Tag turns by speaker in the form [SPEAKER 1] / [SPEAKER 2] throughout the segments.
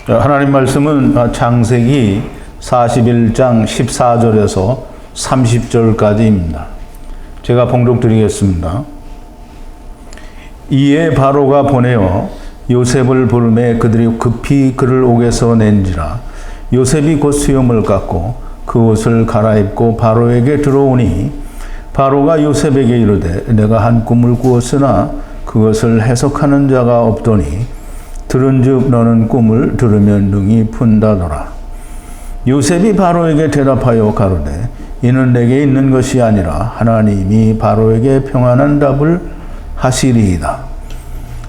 [SPEAKER 1] 하나님 말씀은 창세기 41장 14절에서 30절까지입니다. 제가 봉독 드리겠습니다. 이에 바로가 보내어 요셉을 부르매 그들이 급히 그를 옥에서 낸지라. 요셉이 곧 수염을 깎고 그 옷을 갈아입고 바로에게 들어오니 바로가 요셉에게 이르되 내가 한 꿈을 꾸었으나 그것을 해석하는 자가 없더니 들은즉 너는 꿈을 들으면 능히 푼다더라. 요셉이 바로에게 대답하여 가로되 이는 내게 있는 것이 아니라 하나님이 바로에게 평안한 답을 하시리이다.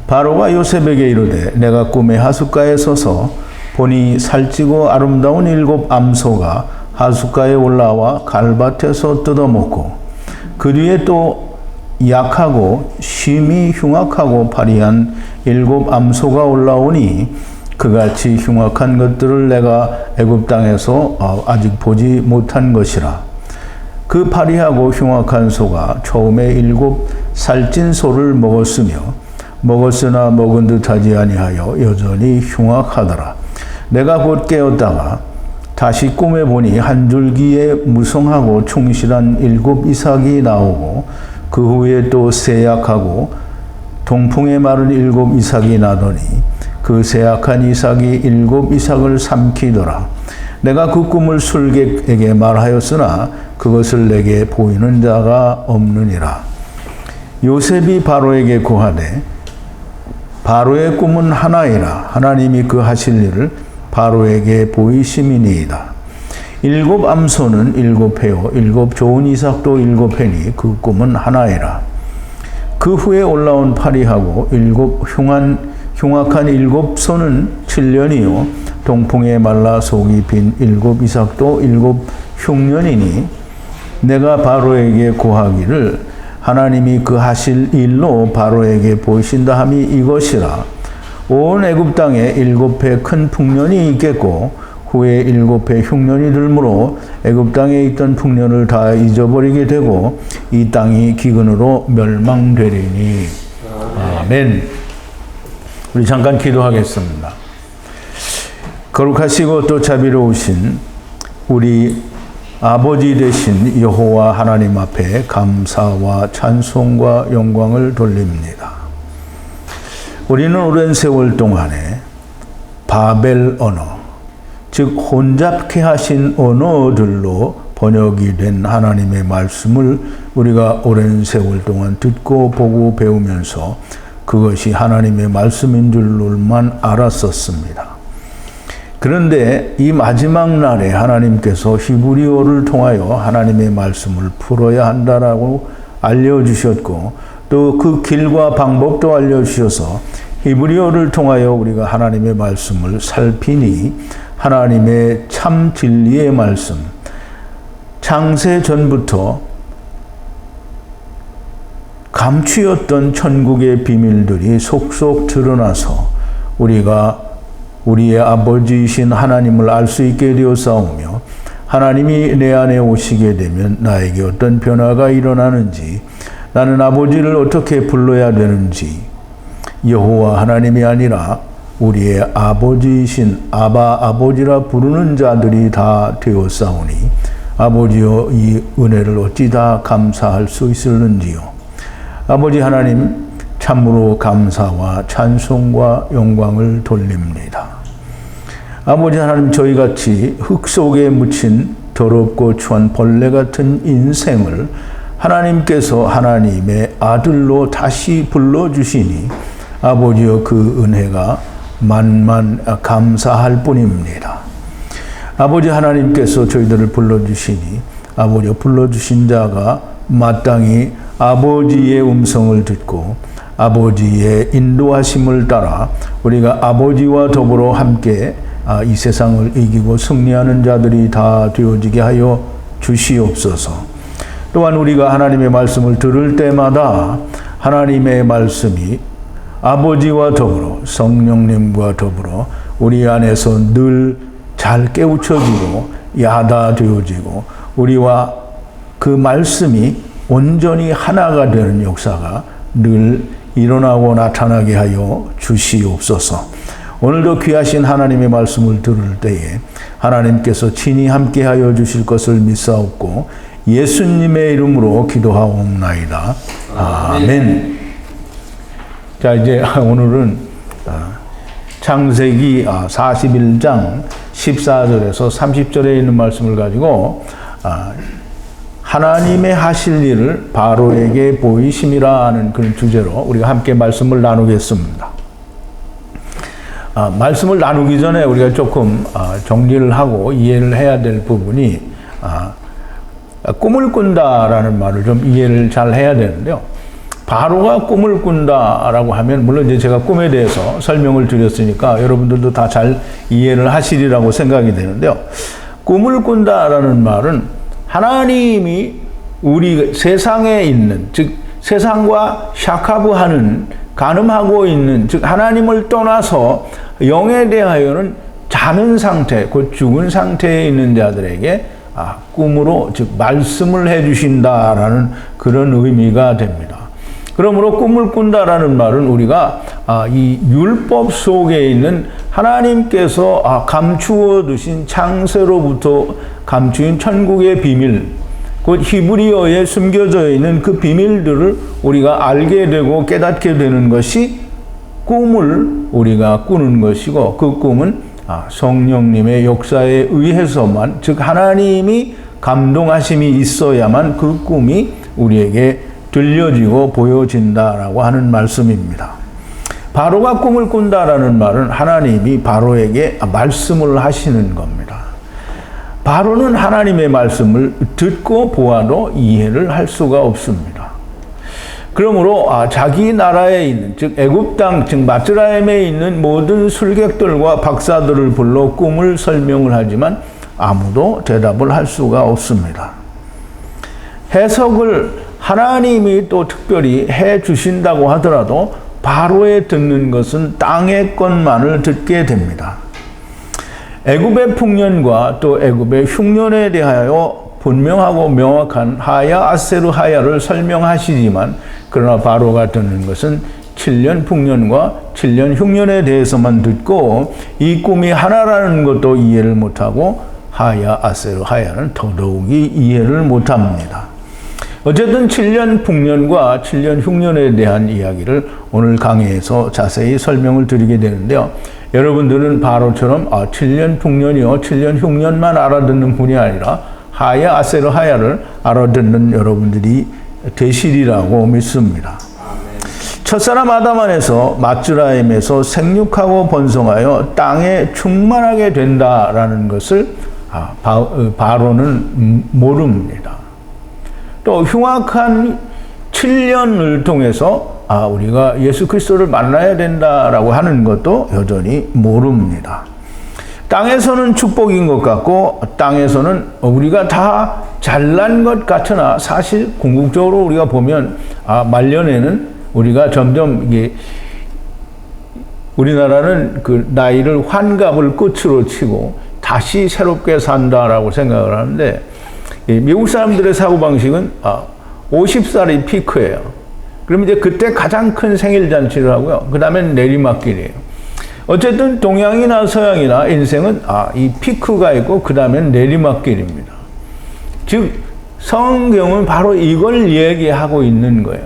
[SPEAKER 1] 바로가 요셉에게 이르되 내가 꿈의 하숫가에 서서 보니 살찌고 아름다운 7 암소가 하숫가에 올라와 갈밭에서 뜯어먹고 그 뒤에 또 약하고 심히 흉악하고 파리한 7 암소가 올라오니 그같이 흉악한 것들을 내가 애굽 땅에서 아직 보지 못한 것이라. 그 파리하고 흉악한 소가 처음에 7 살찐 소를 먹었으나 먹은 듯하지 아니하여 여전히 흉악하더라. 내가 곧 깨었다가 다시 꿈에 보니 한 줄기에 무성하고 충실한 7 이삭이 나오고 그 후에 또 세약하고 동풍에 마른 7 이삭이 나더니 그 세약한 이삭이 7 이삭을 삼키더라. 내가 그 꿈을 술객에게 말하였으나 그것을 내게 보이는 자가 없느니라. 요셉이 바로에게 고하되 바로의 꿈은 하나이라. 하나님이 그 하실 일을 바로에게 보이심이니이다. 7 암소는 7 해요 7 좋은 이삭도 7 해니 그 꿈은 하나이라. 그 후에 올라온 파리하고 7 흉악한 7 소는 7년이요 동풍에 말라 속이 빈 7 이삭도 7 흉년이니 내가 바로에게 고하기를 하나님이 그 하실 일로 바로에게 보이신다 함이 이것이라. 온 애굽 땅에 7해 큰 풍년이 있겠고 후에 7해 흉년이 들므로 애굽 땅에 있던 풍년을 다 잊어버리게 되고 이 땅이 기근으로 멸망되리니. 아멘. 우리 잠깐 기도하겠습니다. 거룩하시고 또 자비로우신 우리 아버지 되신 여호와 하나님 앞에 감사와 찬송과 영광을 돌립니다. 우리는 오랜 세월 동안에 바벨 언어, 즉 혼잡케 하신 언어들로 번역이 된 하나님의 말씀을 우리가 오랜 세월 동안 듣고 보고 배우면서 그것이 하나님의 말씀인 줄로만 알았었습니다. 그런데 이 마지막 날에 하나님께서 히브리어를 통하여 하나님의 말씀을 풀어야 한다라고 알려주셨고 또 그 길과 방법도 알려주셔서 히브리어를 통하여 우리가 하나님의 말씀을 살피니 하나님의 참 진리의 말씀, 창세 전부터 감추었던 천국의 비밀들이 속속 드러나서 우리가 우리의 아버지이신 하나님을 알 수 있게 되었사오며 하나님이 내 안에 오시게 되면 나에게 어떤 변화가 일어나는지 나는 아버지를 어떻게 불러야 되는지 여호와 하나님이 아니라 우리의 아버지이신 아버지라 부르는 자들이 다 되었사오니 아버지여 이 은혜를 어찌 다 감사할 수 있을는지요. 아버지 하나님 참으로 감사와 찬송과 영광을 돌립니다. 아버지 하나님 저희같이 흙 속에 묻힌 더럽고 추한 벌레 같은 인생을 하나님께서 하나님의 아들로 다시 불러주시니 아버지여 그 은혜가 만만 감사할 뿐입니다. 아버지 하나님께서 저희들을 불러주시니 아버지여 불러주신 자가 마땅히 아버지의 음성을 듣고 아버지의 인도하심을 따라 우리가 아버지와 더불어 함께 이 세상을 이기고 승리하는 자들이 다 되어지게 하여 주시옵소서. 또한 우리가 하나님의 말씀을 들을 때마다 하나님의 말씀이 아버지와 더불어 성령님과 더불어 우리 안에서 늘 잘 깨우쳐지고 야다되어지고 우리와 그 말씀이 온전히 하나가 되는 역사가 늘 일어나고 나타나게 하여 주시옵소서. 오늘도 귀하신 하나님의 말씀을 들을 때에 하나님께서 친히 함께하여 주실 것을 믿사옵고 예수님의 이름으로 기도하옵나이다. 아멘. 자, 이제 오늘은 창세기 41장 14절에서 30절에 있는 말씀을 가지고 하나님의 하실 일을 바로에게 보이심이라 하는 그런 주제로 우리가 함께 말씀을 나누겠습니다. 말씀을 나누기 전에 우리가 조금 정리를 하고 이해를 해야 될 부분이 꿈을 꾼다라는 말을 좀 이해를 잘 해야 되는데요. 바로가 꿈을 꾼다라고 하면 물론 이제 제가 꿈에 대해서 설명을 드렸으니까 여러분들도 다 잘 이해를 하시리라고 생각이 되는데요. 꿈을 꾼다라는 말은 하나님이 우리 세상에 있는, 즉 세상과 샤카브하는, 가늠하고 있는, 즉 하나님을 떠나서 영에 대하여는 자는 상태, 곧 죽은 상태에 있는 자들에게 꿈으로, 즉 말씀을 해주신다라는 그런 의미가 됩니다. 그러므로 꿈을 꾼다라는 말은 우리가 이 율법 속에 있는 하나님께서 감추어 두신 창세로부터 감추인 천국의 비밀, 곧 히브리어에 숨겨져 있는 그 비밀들을 우리가 알게 되고 깨닫게 되는 것이 꿈을 우리가 꾸는 것이고, 그 꿈은 성령님의 역사에 의해서만, 즉 하나님이 감동하심이 있어야만 그 꿈이 우리에게 들려지고 보여진다라고 하는 말씀입니다. 바로가 꿈을 꾼다라는 말은 하나님이 바로에게 말씀을 하시는 겁니다. 바로는 하나님의 말씀을 듣고 보아도 이해를 할 수가 없습니다. 그러므로 자기 나라에 있는, 즉 애굽 땅, 즉 마츠라임에 있는 모든 술객들과 박사들을 불러 꿈을 설명을 하지만 아무도 대답을 할 수가 없습니다. 해석을 하나님이 또 특별히 해 주신다고 하더라도 바로에 듣는 것은 땅의 것만을 듣게 됩니다. 애굽의 풍년과 또 애굽의 흉년에 대하여 분명하고 명확한 하야 아세르 하야를 설명하시지만, 그러나 바로가 듣는 것은 7년 풍년과 7년 흉년에 대해서만 듣고 이 꿈이 하나라는 것도 이해를 못하고 하야 아세르 하야는 더더욱이 이해를 못합니다. 어쨌든 7년 풍년과 7년 흉년에 대한 이야기를 오늘 강의에서 자세히 설명을 드리게 되는데요. 여러분들은 바로처럼 7년 풍년이요 7년 흉년만 알아듣는 분이 아니라 하야 아세르 하야를 알아듣는 여러분들이 되시리라고 믿습니다. 첫사람 아담 안에서 마츠라임에서 생육하고 번성하여 땅에 충만하게 된다라는 것을 바로는 모릅니다. 또 흉악한 7년을 통해서 우리가 예수 그리스도를 만나야 된다라고 하는 것도 여전히 모릅니다. 땅에서는 축복인 것 같고 땅에서는 우리가 다 잘난 것 같으나 사실 궁극적으로 우리가 보면 말년에는 우리가 점점 이게 우리나라는 그 나이를 환갑을 끝으로 치고 다시 새롭게 산다라고 생각을 하는데, 미국 사람들의 사고방식은 50살이 피크예요. 그러면 이제 그때 가장 큰 생일 잔치를 하고요. 그 다음엔 내리막길이에요. 어쨌든 동양이나 서양이나 인생은 이 피크가 있고 그 다음엔 내리막길입니다. 즉 성경은 바로 이걸 얘기하고 있는 거예요.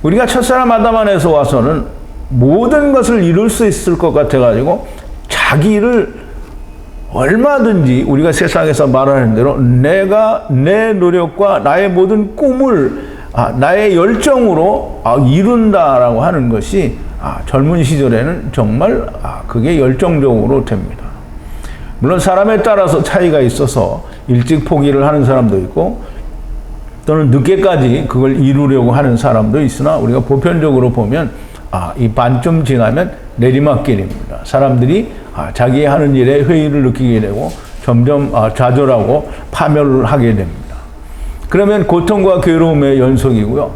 [SPEAKER 1] 우리가 첫사람 아담 안에서 와서는 모든 것을 이룰 수 있을 것 같아가지고 자기를 얼마든지 우리가 세상에서 말하는 대로 내가 내 노력과 나의 모든 꿈을 나의 열정으로 이룬다라고 하는 것이 젊은 시절에는 정말 그게 열정적으로 됩니다. 물론 사람에 따라서 차이가 있어서 일찍 포기를 하는 사람도 있고 또는 늦게까지 그걸 이루려고 하는 사람도 있으나 우리가 보편적으로 보면 이 반쯤 지나면 내리막길입니다. 사람들이 자기 하는 일에 회의를 느끼게 되고 점점 좌절하고 파멸을 하게 됩니다. 그러면 고통과 괴로움의 연속이고요.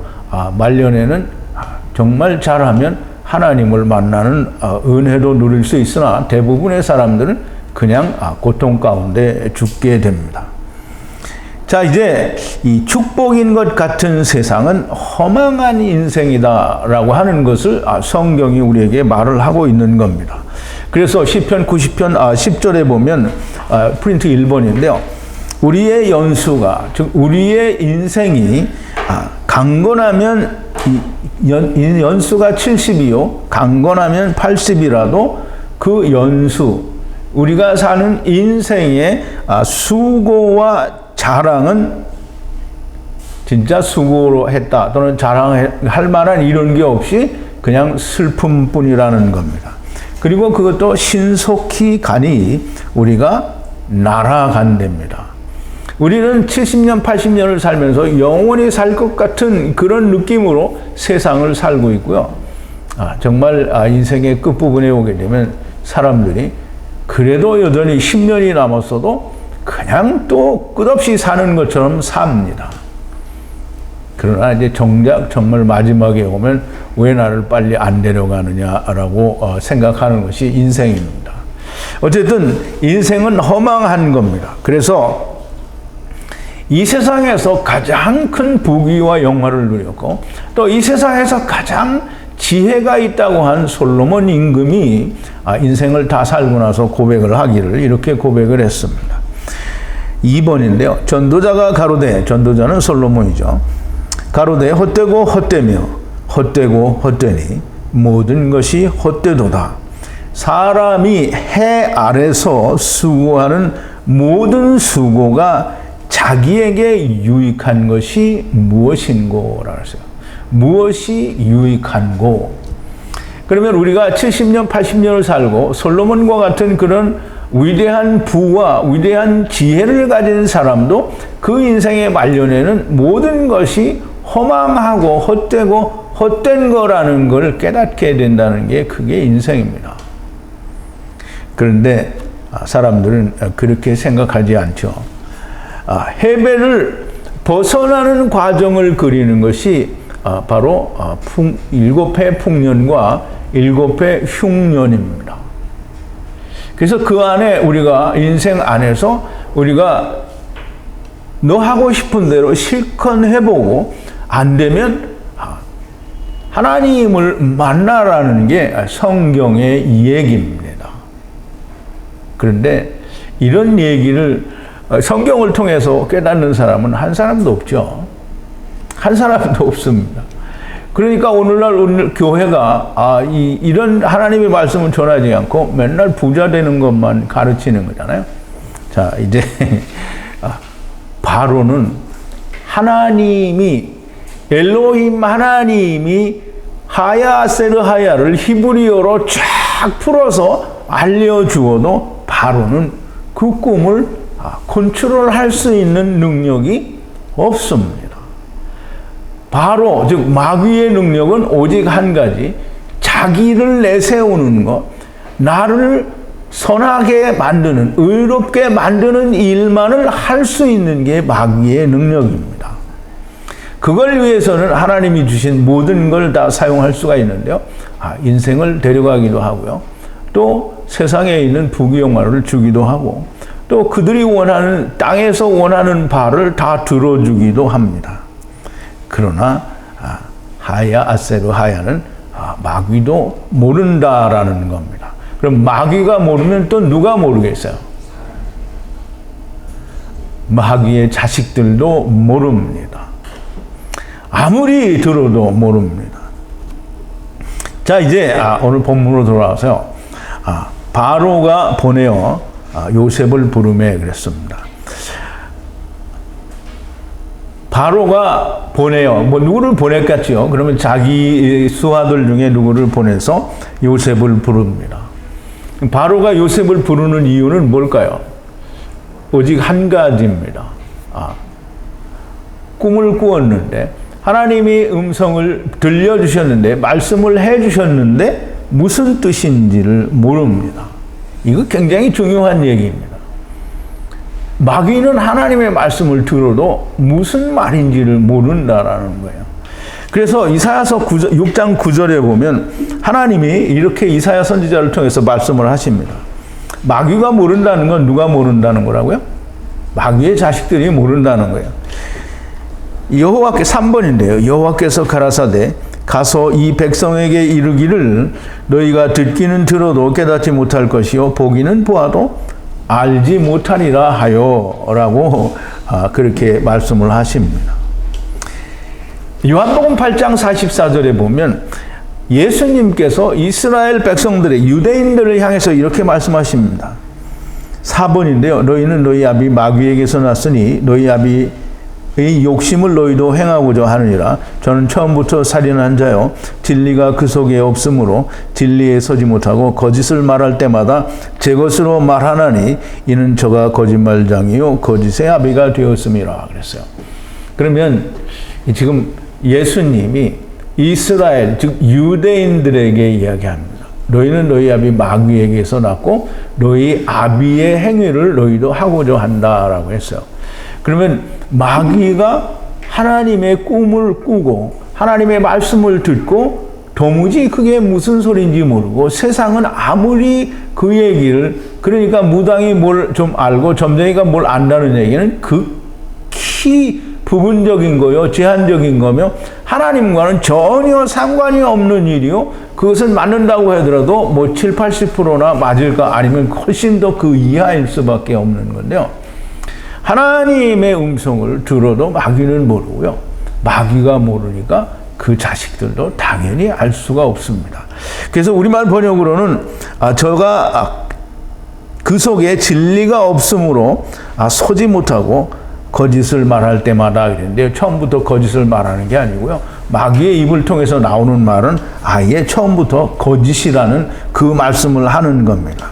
[SPEAKER 1] 말년에는 정말 잘하면 하나님을 만나는 은혜도 누릴 수 있으나 대부분의 사람들은 그냥 고통 가운데 죽게 됩니다. 자, 이제 이 축복인 것 같은 세상은 허망한 인생이다라고 하는 것을 성경이 우리에게 말을 하고 있는 겁니다. 그래서 시편 90편 10절에 보면 프린트 1번인데요. 우리의 연수가, 즉 우리의 인생이 강건하면 연수가 70이요 강건하면 80이라도 그 연수, 우리가 사는 인생의 수고와 자랑은 진짜 수고로 했다 또는 자랑할 만한 이런 게 없이 그냥 슬픔뿐이라는 겁니다. 그리고 그것도 신속히 가니 우리가 날아간답니다. 우리는 70년, 80년을 살면서 영원히 살 것 같은 그런 느낌으로 세상을 살고 있고요. 정말 인생의 끝부분에 오게 되면 사람들이 그래도 여전히 10년이 남았어도 그냥 또 끝없이 사는 것처럼 삽니다. 그러나 이제 정작 정말 마지막에 오면 왜 나를 빨리 안 데려가느냐라고 생각하는 것이 인생입니다. 어쨌든 인생은 허망한 겁니다. 그래서 이 세상에서 가장 큰 부귀와 영화를 누렸고 또 이 세상에서 가장 지혜가 있다고 한 솔로몬 임금이 인생을 다 살고 나서 고백을 하기를 이렇게 고백을 했습니다. 2번인데요. 전도자가 가로되, 전도자는 솔로몬이죠. 가로되 헛되고 헛되며 헛되고 헛되니 모든 것이 헛되도다. 사람이 해 아래서 수고하는 모든 수고가 자기에게 유익한 것이 무엇인고라고 했어요. 무엇이 유익한고? 그러면 우리가 70년, 80년을 살고 솔로몬과 같은 그런 위대한 부와 위대한 지혜를 가진 사람도 그 인생의 말년에는 모든 것이 허망하고 헛되고 헛된 거라는 걸 깨닫게 된다는 게 그게 인생입니다. 그런데 사람들은 그렇게 생각하지 않죠. 해배를 벗어나는 과정을 그리는 것이 바로 7회 풍년과 7회 흉년입니다. 그래서 그 안에 우리가 인생 안에서 우리가 너 하고 싶은 대로 실컷 해보고 안 되면 하나님을 만나라는 게 성경의 얘기입니다. 그런데 이런 얘기를 성경을 통해서 깨닫는 사람은 한 사람도 없죠. 한 사람도 없습니다. 그러니까 오늘날 교회가 이런 하나님의 말씀을 전하지 않고 맨날 부자 되는 것만 가르치는 거잖아요. 자, 이제 바로는 하나님이 엘로힘 하나님이 하야 아세르 하야를 히브리어로 쫙 풀어서 알려주어도 바로는 그 꿈을 컨트롤할 수 있는 능력이 없습니다. 바로 즉 마귀의 능력은 오직 한 가지, 자기를 내세우는 것, 나를 선하게 만드는, 의롭게 만드는 일만을 할 수 있는 게 마귀의 능력입니다. 그걸 위해서는 하나님이 주신 모든 걸 다 사용할 수가 있는데요. 인생을 데려가기도 하고요. 또 세상에 있는 부귀영화를 주기도 하고 또 그들이 원하는 땅에서 원하는 바를 다 들어주기도 합니다. 그러나 하야 아세르 하야는 마귀도 모른다라는 겁니다. 그럼 마귀가 모르면 또 누가 모르겠어요? 마귀의 자식들도 모릅니다. 아무리 들어도 모릅니다. 자, 이제 오늘 본문으로 돌아와서요. 바로가 보내어 요셉을 부르매 그랬습니다. 바로가 보내요. 누구를 보냈겠지요? 그러면 자기 수하들 중에 누구를 보내서 요셉을 부릅니다. 바로가 요셉을 부르는 이유는 뭘까요? 오직 한 가지입니다. 꿈을 꾸었는데 하나님이 음성을 들려주셨는데 말씀을 해주셨는데 무슨 뜻인지를 모릅니다. 이거 굉장히 중요한 얘기입니다. 마귀는 하나님의 말씀을 들어도 무슨 말인지를 모른다라는 거예요. 그래서 이사야서 6장 9절에 보면 하나님이 이렇게 이사야 선지자를 통해서 말씀을 하십니다. 마귀가 모른다는 건 누가 모른다는 거라고요? 마귀의 자식들이 모른다는 거예요. 여호와께 3번인데요. 여호와께서 가라사대 가서 이 백성에게 이르기를 너희가 듣기는 들어도 깨닫지 못할 것이요 보기는 보아도 알지 못하리라 하여라고 그렇게 말씀을 하십니다. 요한복음 8장 44절에 보면 예수님께서 이스라엘 백성들의 유대인들을 향해서 이렇게 말씀하십니다. 4번인데요. 너희는 너희 아비 마귀에게서 났으니 너희 아비의 욕심을 너희도 행하고자 하느니라. 저는 처음부터 살인한 자요 진리가 그 속에 없으므로 진리에 서지 못하고 거짓을 말할 때마다 제 것으로 말하나니 이는 저가 거짓말장이요 거짓의 아비가 되었음이라 그랬어요. 그러면 지금 예수님이 이스라엘 즉 유대인들에게 이야기합니다. 너희는 너희 아비 마귀에게서 났고 너희 아비의 행위를 너희도 하고자 한다라고 했어요. 그러면 마귀가 하나님의 꿈을 꾸고 하나님의 말씀을 듣고 도무지 그게 무슨 소리인지 모르고 세상은 아무리 그 얘기를 그러니까 무당이 뭘 좀 알고 점쟁이가 뭘 안다는 얘기는 극히 부분적인 거요 제한적인 거며 하나님과는 전혀 상관이 없는 일이요 그것은 맞는다고 하더라도 뭐 7, 80%나 맞을까 아니면 훨씬 더 그 이하일 수밖에 없는 건데요. 하나님의 음성을 들어도 마귀는 모르고요. 마귀가 모르니까 그 자식들도 당연히 알 수가 없습니다. 그래서 우리말 번역으로는 저가 그 속에 진리가 없으므로 서지 못하고 거짓을 말할 때마다 그랬는데 처음부터 거짓을 말하는 게 아니고요. 마귀의 입을 통해서 나오는 말은 아예 처음부터 거짓이라는 그 말씀을 하는 겁니다.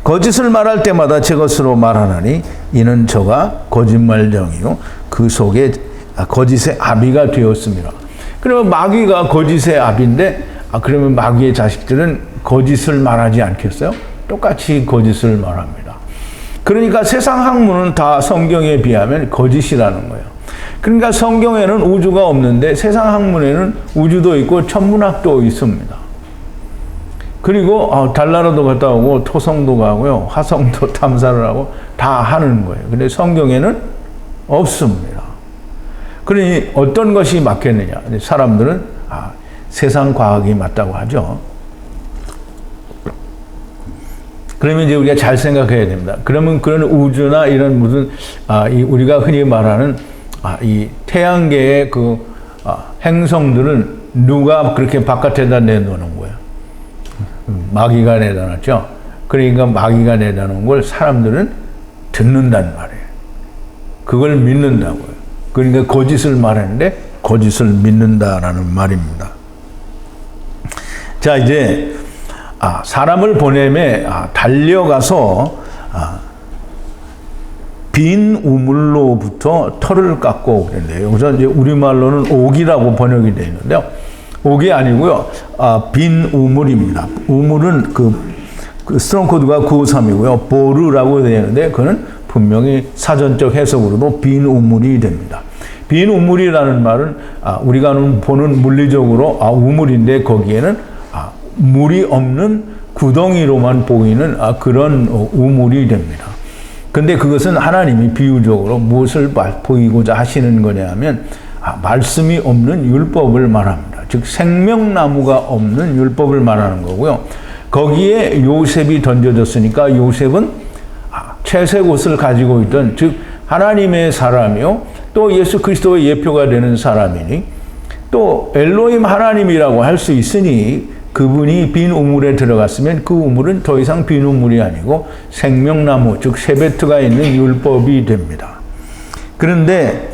[SPEAKER 1] 거짓을 말할 때마다 제 것으로 말하나니 이는 저가 거짓말쟁이요 그 속에 거짓의 아비가 되었습니다. 그러면 마귀가 거짓의 아비인데 그러면 마귀의 자식들은 거짓을 말하지 않겠어요? 똑같이 거짓을 말합니다. 그러니까 세상 학문은 다 성경에 비하면 거짓이라는 거예요. 그러니까 성경에는 우주가 없는데 세상 학문에는 우주도 있고 천문학도 있습니다. 그리고 달나라도 갔다 오고 토성도 가고요. 화성도 탐사를 하고 다 하는 거예요. 근데 성경에는 없습니다. 그러니 어떤 것이 맞겠느냐? 사람들은 세상 과학이 맞다고 하죠. 그러면 이제 우리가 잘 생각해야 됩니다. 그러면 그런 우주나 이런 무슨 우리가 흔히 말하는 이 태양계의 그 행성들은 누가 그렇게 바깥에다 내놓는 거예요? 마귀가 내다놨죠. 그러니까 마귀가 내다놓은 걸 사람들은 듣는단 말이에요. 그걸 믿는다고요. 그러니까 거짓을 말하는데 거짓을 믿는다라는 말입니다. 자, 이제 사람을 보내매 달려가서 빈 우물로부터 털을 깎고 그랬는데요. 여기서 이제 우리말로는 옥이라고 번역이 되어 있는데요. 옥이 아니고요. 빈 우물입니다. 우물은 그 스트롱 코드가 953이고요. 보르라고 되어 있는데 그는 분명히 사전적 해석으로도 빈 우물이 됩니다. 빈 우물이라는 말은 우리가 보는 물리적으로 우물인데 거기에는 물이 없는 구덩이로만 보이는 그런 우물이 됩니다. 근데 그것은 하나님이 비유적으로 무엇을 보이고자 하시는 거냐 하면 말씀이 없는 율법을 말합니다. 즉 생명나무가 없는 율법을 말하는 거고요. 거기에 요셉이 던져졌으니까 요셉은 채색 옷을 가지고 있던 즉 하나님의 사람이요 또 예수 그리스도의 예표가 되는 사람이니 또 엘로힘 하나님이라고 할 수 있으니 그분이 빈 우물에 들어갔으면 그 우물은 더 이상 빈 우물이 아니고 생명나무 즉 세베트가 있는 율법이 됩니다. 그런데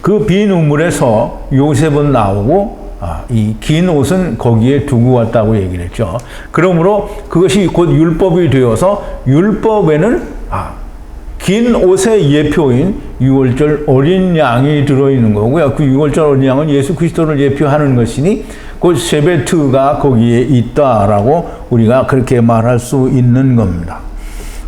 [SPEAKER 1] 그 빈 우물에서 요셉은 나오고 이 긴 옷은 거기에 두고 왔다고 얘기를 했죠. 그러므로 그것이 곧 율법이 되어서 율법에는 긴 옷의 예표인 유월절 어린 양이 들어있는 거고요. 그 유월절 어린 양은 예수 그리스도를 예표하는 것이니 곧 세베트가 거기에 있다라고 우리가 그렇게 말할 수 있는 겁니다.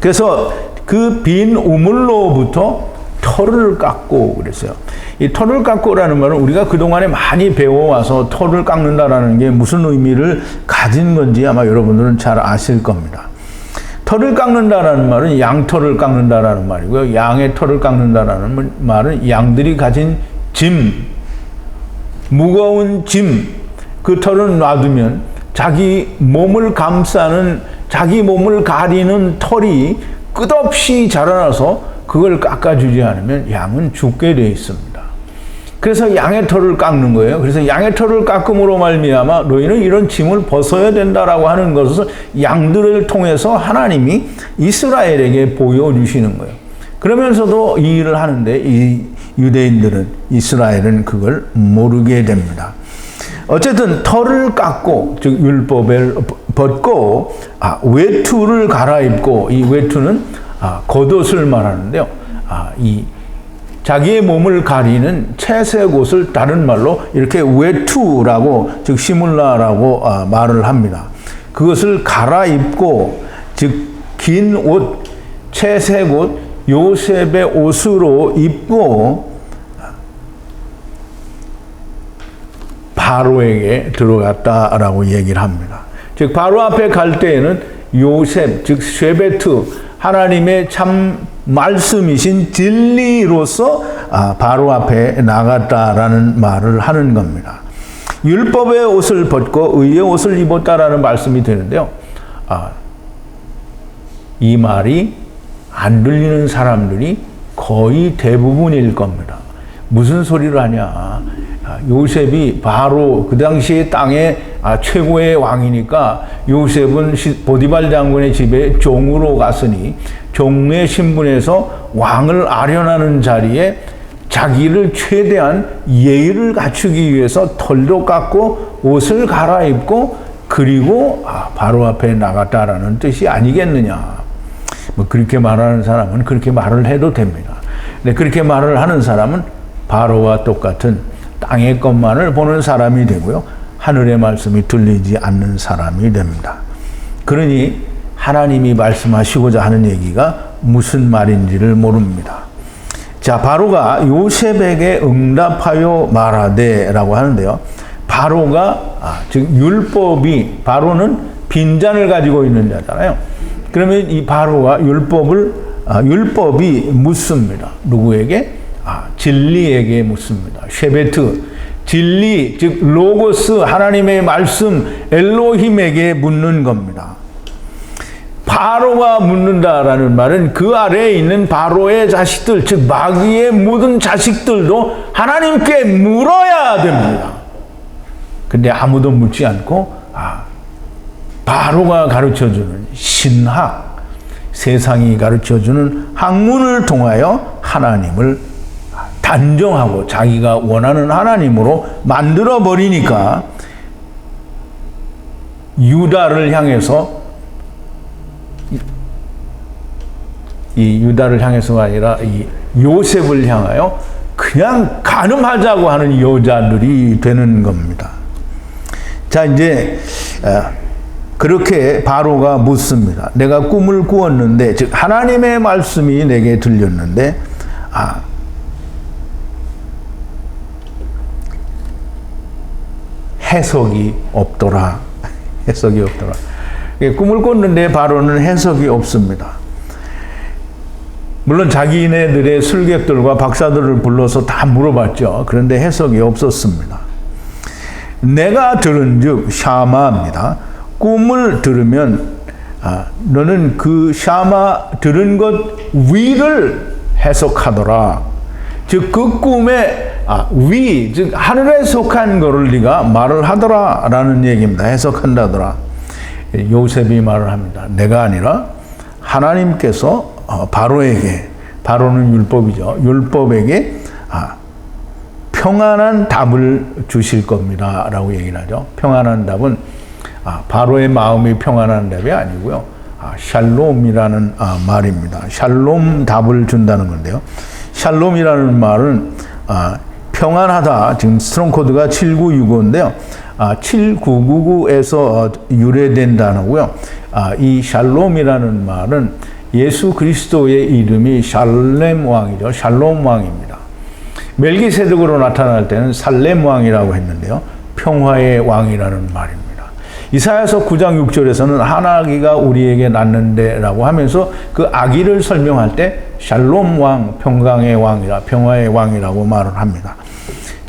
[SPEAKER 1] 그래서 그 빈 우물로부터 털을 깎고 그랬어요. 이 털을 깎고라는 말은 우리가 그동안에 많이 배워와서 털을 깎는다라는 게 무슨 의미를 가진 건지 아마 여러분들은 잘 아실 겁니다. 털을 깎는다라는 말은 양털을 깎는다라는 말이고요. 양의 털을 깎는다라는 말은 양들이 가진 짐, 무거운 짐, 그 털은 놔두면 자기 몸을 감싸는, 자기 몸을 가리는 털이 끝없이 자라나서 그걸 깎아주지 않으면 양은 죽게 되어 있습니다. 그래서 양의 털을 깎는 거예요. 그래서 양의 털을 깎음으로 말미암아 너희는 이런 짐을 벗어야 된다라고 하는 것을 양들을 통해서 하나님이 이스라엘에게 보여주시는 거예요. 그러면서도 이 일을 하는데 이 유대인들은, 이스라엘은 그걸 모르게 됩니다. 어쨌든 털을 깎고, 즉 율법을 벗고 외투를 갈아입고, 이 외투는 겉옷을 말하는데요. 이 자기의 몸을 가리는 채색 옷을 다른 말로 이렇게 외투라고, 즉 시물라라고 말을 합니다. 그것을 갈아입고, 즉 긴 옷, 채색 옷, 요셉의 옷으로 입고 바로에게 들어갔다라고 얘기를 합니다. 즉 바로 앞에 갈 때에는 요셉, 즉 쉐베트, 하나님의 참 말씀이신 진리로서 바로 앞에 나갔다라는 말을 하는 겁니다. 율법의 옷을 벗고 의의 옷을 입었다라는 말씀이 되는데요. 이 말이 안 들리는 사람들이 거의 대부분일 겁니다. 무슨 소리를 하냐. 요셉이 바로 그 당시에 땅의 최고의 왕이니까 요셉은 보디발 장군의 집에 종으로 갔으니 종의 신분에서 왕을 아련하는 자리에 자기를 최대한 예의를 갖추기 위해서 털도 깎고 옷을 갈아입고 그리고 바로 앞에 나갔다라는 뜻이 아니겠느냐. 뭐 그렇게 말하는 사람은 그렇게 말을 해도 됩니다. 근데 그렇게 말을 하는 사람은 바로와 똑같은 땅의 것만을 보는 사람이 되고요. 하늘의 말씀이 들리지 않는 사람이 됩니다. 그러니 하나님이 말씀하시고자 하는 얘기가 무슨 말인지를 모릅니다. 자, 바로가 요셉에게 응답하여 말하되 라고 하는데요. 바로가, 즉 율법이, 바로는 빈잔을 가지고 있는 자잖아요. 그러면 이 바로가 율법이 묻습니다. 누구에게? 진리에게 묻습니다. 쉐베트, 진리, 즉 로고스, 하나님의 말씀, 엘로힘에게 묻는 겁니다. 바로가 묻는다라는 말은 그 아래에 있는 바로의 자식들, 즉 마귀의 모든 자식들도 하나님께 물어야 됩니다. 근데 아무도 묻지 않고 바로가 가르쳐주는 신학, 세상이 가르쳐주는 학문을 통하여 하나님을 단정하고 자기가 원하는 하나님으로 만들어버리니까 유다를 향해서, 이 유다를 향해서가 아니라 이 요셉을 향하여 그냥 간음하자고 하는 여자들이 되는 겁니다. 자, 이제 그렇게 바로가 묻습니다. 내가 꿈을 꾸었는데, 즉 하나님의 말씀이 내게 들렸는데 해석이 없더라. 해석이 없더라. 꿈을 꿨는데 바로는 해석이 없습니다. 물론 자기네들의 술객들과 박사들을 불러서 다 물어봤죠. 그런데 해석이 없었습니다. 내가 들은즉 샤마입니다. 꿈을 들으면 너는 그 샤마 들은 것 위를 해석하더라. 즉 그 꿈의 위, 즉 하늘에 속한 거를 네가 말을 하더라 라는 얘기입니다. 해석한다더라. 요셉이 말을 합니다. 내가 아니라 하나님께서 바로에게, 바로는 율법이죠. 율법에게 평안한 답을 주실 겁니다 라고 얘기를 하죠. 평안한 답은 바로의 마음이 평안한 답이 아니고요. 샬롬이라는 말입니다. 샬롬 답을 준다는 건데요. 샬롬이라는 말은 평안하다. 지금 스트롱 코드가 7965인데요. 7999에서 유래된 단어고요. 이 샬롬이라는 말은 예수 그리스도의 이름이 샬렘 왕이죠. 샬롬 왕입니다. 멜기세덱으로 나타날 때는 살렘 왕이라고 했는데요. 평화의 왕이라는 말입니다. 이사야서 9장 6절에서는 한 아기가 우리에게 낳는데 라고 하면서 그 아기를 설명할 때 샬롬 왕, 평강의 왕이라, 평화의 왕이라고 말을 합니다.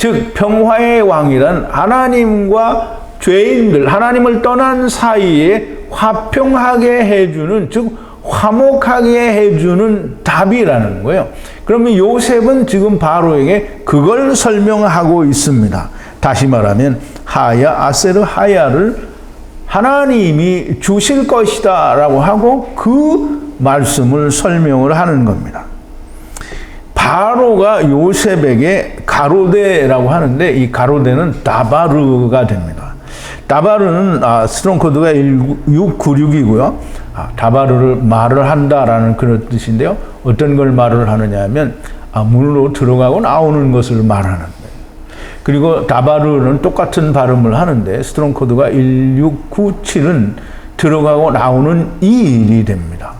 [SPEAKER 1] 즉 평화의 왕이란 하나님과 죄인들, 하나님을 떠난 사이에 화평하게 해주는, 즉 화목하게 해주는 답이라는 거예요. 그러면 요셉은 지금 바로에게 그걸 설명하고 있습니다. 다시 말하면 하야, 아세르 하야를 하나님이 주실 것이다 라고 하고 그 말씀을 설명을 하는 겁니다. 바로가 요셉에게 가로대라고 하는데 이 가로대는 다바르가 됩니다. 다바르는 스트롱 코드가 1696이고요. 다바르를 말을 한다라는 그런 뜻인데요. 어떤 걸 말을 하느냐 하면 문으로 들어가고 나오는 것을 말하는 거예요. 그리고 다바르는 똑같은 발음을 하는데 스트롱 코드가 1697은 들어가고 나오는 이 일이 됩니다.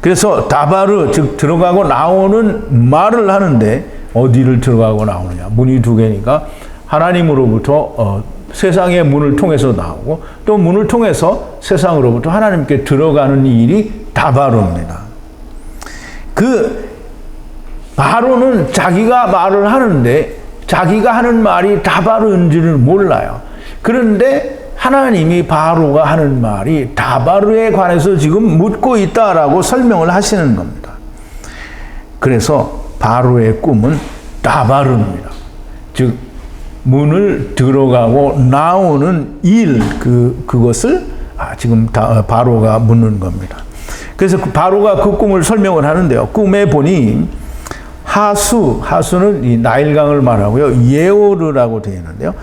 [SPEAKER 1] 그래서 다바르, 즉 들어가고 나오는 말을 하는데 어디를 들어가고 나오느냐. 문이 두 개니까 하나님으로부터 세상의 문을 통해서 나오고 또 문을 통해서 세상으로부터 하나님께 들어가는 일이 다바르입니다. 그 바로는 자기가 말을 하는데 자기가 하는 말이 다바르인지를 몰라요. 그런데 하나님이 바로가 하는 말이 다바르에 관해서 지금 묻고 있다라고 설명을 하시는 겁니다. 그래서 바로의 꿈은 다바르입니다. 즉 문을 들어가고 나오는 일, 그것을 지금 바로가 묻는 겁니다. 그래서 바로가 그 꿈을 설명을 하는데요. 꿈에 보니 하수는 이 나일강을 말하고요. 예오르라고 되어 있는데요.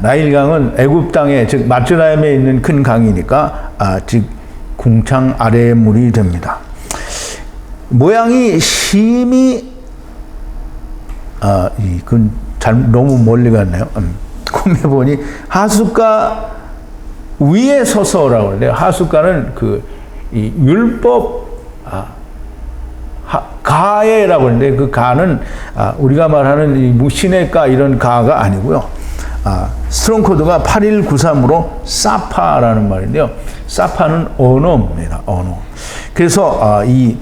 [SPEAKER 1] 나일강은 애굽 땅에, 즉 마츠라임에 있는 큰 강이니까 즉 궁창 아래의 물이 됩니다. 모양이 심히 이건 너무 멀리 갔네요. 꿈에 보니 하숫가 위에 서서라고 하는데요. 하숫가는 이 율법 가해라고 하는데 그 가는 우리가 말하는 이 무신의가 이런 가가 아니고요. 스트롱 코드가 8193으로 사파라는 말인데요. 사파는 언어입니다. 언어. 그래서 이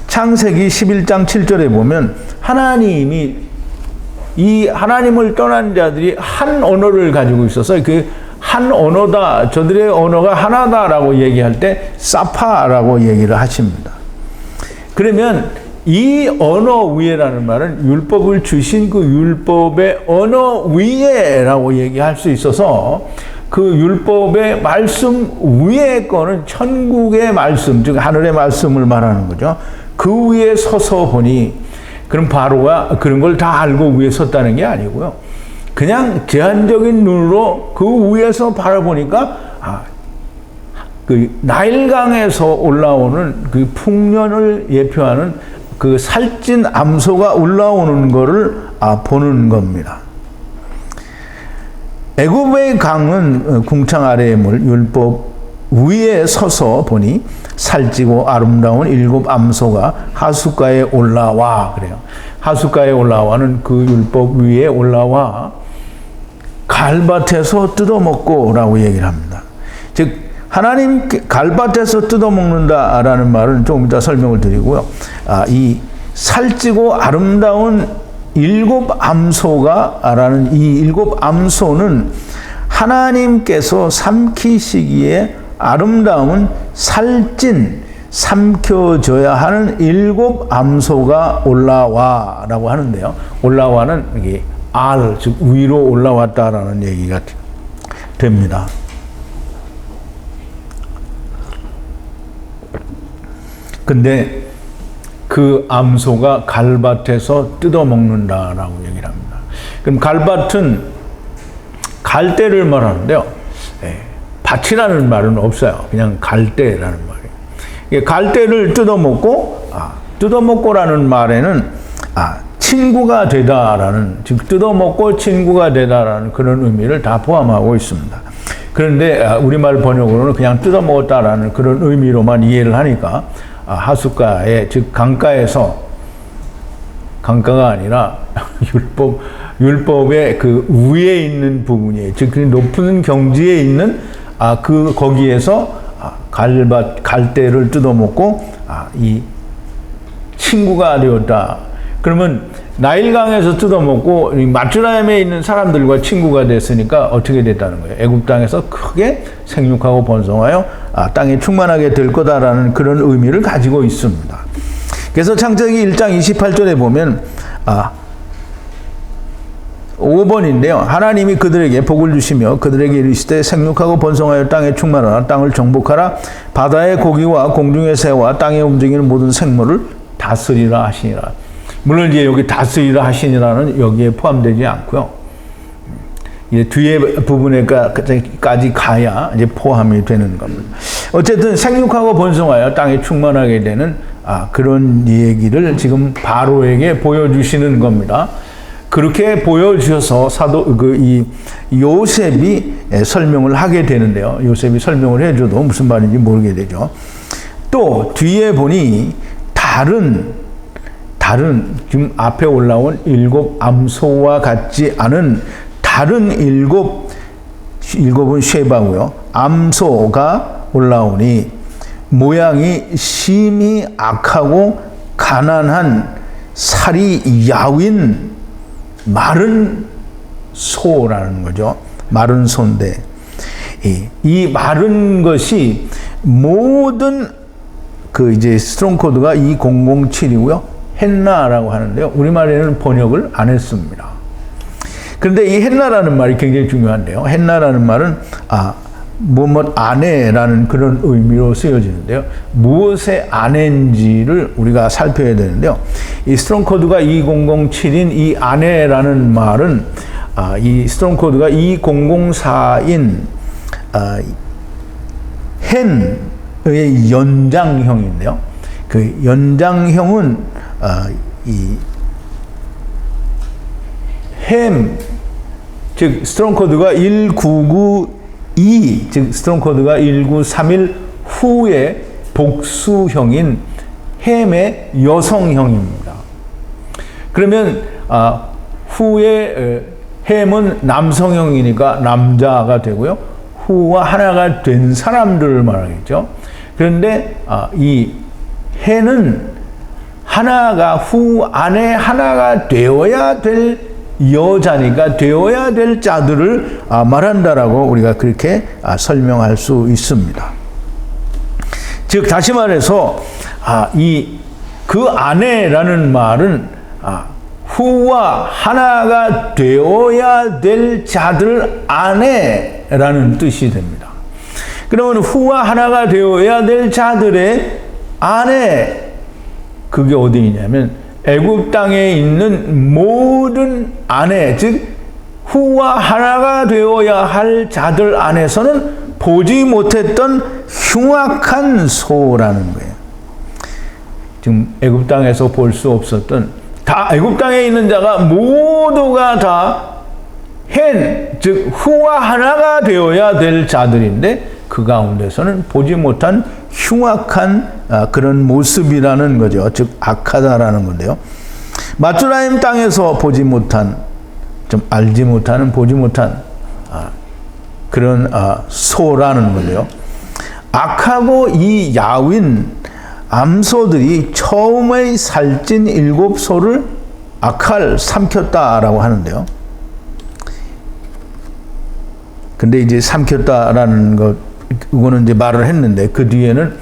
[SPEAKER 1] 창세기 11장 7절에 보면 하나님이 이 하나님을 떠난 자들이 한 언어를 가지고 있어서 그 한 언어다, 저들의 언어가 하나다라고 얘기할 때 사파라고 얘기를 하십니다. 그러면 이 언어 위에라는 말은 율법을 주신 그 율법의 언어 위에라고 얘기할 수 있어서 그 율법의 말씀 위에 거는 천국의 말씀, 즉 하늘의 말씀을 말하는 거죠. 그 위에 서서 보니 그럼 바로가 그런 걸 다 알고 위에 섰다는 게 아니고요. 그냥 제한적인 눈으로 그 위에서 바라보니까 그 나일강에서 올라오는 그 풍년을 예표하는 그 살찐 암소가 올라오는 것을 보는 겁니다. 애굽의 강은 궁창 아래의 물, 율법 위에 서서 보니 살찌고 아름다운 7 암소가 하숫가에 올라와 그래요. 하숫가에 올라와는 그 율법 위에 올라와 갈밭에서 뜯어먹고라고 얘기를 합니다. 즉 하나님 갈밭에서 뜯어먹는다라는 말은 조금 이따 설명을 드리고요. 이 살찌고 아름다운 7 암소가라는 이 7 암소는 하나님께서 삼키시기에 아름다운 살찐 삼켜져야 하는 7 암소가 올라와라고 하는데요. 올라와는 이게 즉 위로 올라왔다라는 얘기가 됩니다. 근데 그 암소가 갈밭에서 뜯어먹는다라고 얘기를 합니다. 그럼 갈밭은 갈대를 말하는데요. 밭이라는 말은 없어요. 그냥 갈대라는 말이에요. 갈대를 뜯어먹고라는 말에는 친구가 되다라는, 즉 뜯어먹고 친구가 되다라는 그런 의미를 다 포함하고 있습니다. 그런데 우리말 번역으로는 그냥 뜯어먹었다라는 그런 의미로만 이해를 하니까 하숫가에, 즉 강가에서, 강가가 아니라 율법의 그 위에 있는 부분이에요. 즉 그 높은 경지에 있는 거기에서 갈대를 뜯어먹고 이 친구가 되었다. 그러면 나일강에서 뜯어먹고 마츠라임에 있는 사람들과 친구가 됐으니까 어떻게 됐다는 거예요? 애굽 땅에서 크게 생육하고 번성하여 땅에 충만하게 될 거다라는 그런 의미를 가지고 있습니다. 그래서 창세기 1장 28절에 보면 5번인데요. 하나님이 그들에게 복을 주시며 그들에게 이르시되 생육하고 번성하여 땅에 충만하라. 땅을 정복하라. 바다의 고기와 공중의 새와 땅에 움직이는 모든 생물을 다스리라 하시니라. 물론 이제 여기 다스리라 하시니라는 여기에 포함되지 않고요. 이제 뒤에 부분에까지 가야 이제 포함이 되는 겁니다. 어쨌든 생육하고 번성하여 땅에 충만하게 되는 그런 얘기를 지금 바로에게 보여주시는 겁니다. 그렇게 보여주셔서 이 요셉이 설명을 하게 되는데요. 요셉이 설명을 해줘도 무슨 말인지 모르게 되죠. 또 뒤에 보니 다른 지금 앞에 올라온 7 암소와 같지 않은 다른 7은 쉐바고요. 암소가 올라오니 모양이 심히 악하고 가난한 살이 야윈 마른 소라는 거죠. 마른 소인데 이 마른 것이 모든 이제 스트롱 코드가 2007이고요. 헨나라고 하는데요. 우리말에는 번역을 안 했습니다. 그런데 이 헨나라는 말이 굉장히 중요한데요. 헨나라는 말은 아내라는 그런 의미로 쓰여지는데요. 무엇의 아내인지를 우리가 살펴야 되는데요. 이 스트롱 코드가 2007인 이 아내라는 말은 이 스트롱 코드가 2004인 헨의 연장형인데요. 그 연장형은 즉 스트롱 코드가 1992, 즉 스트롱 코드가 1931 후의 복수형인 햄의 여성형입니다. 그러면 후의 햄은 남성형이니까 남자가 되고요. 후와 하나가 된 사람들을 말하겠죠. 그런데 이 해는 후 안에 하나가 되어야 될 여자니까 되어야 될 자들을 말한다라고 우리가 그렇게 설명할 수 있습니다. 즉 다시 말해서 그 아내라는 말은 후와 하나가 되어야 될 자들 아내라는 뜻이 됩니다. 그러면 후와 하나가 되어야 될 자들의 아내, 그게 어디 있냐면 애굽 땅에 있는 모든 아내, 즉 후와 하나가 되어야 할 자들 안에서는 보지 못했던 흉악한 소라는 거예요. 지금 애굽 땅에서 볼 수 없었던, 다 애굽 땅에 있는 자가 모두가 다 즉 후와 하나가 되어야 될 자들인데 그 가운데서는 보지 못한 흉악한 그런 모습이라는 거죠. 즉 악하다라는 건데요. 마츠라임 땅에서 보지 못한, 좀 알지 못하는, 보지 못한 그런 소라는 건데요. 악하고 이 야윈 암소들이 처음의 살찐 7소를 악할 삼켰다라고 하는데요. 근데 이제 삼켰다라는 것, 이거는 이제 말을 했는데 그 뒤에는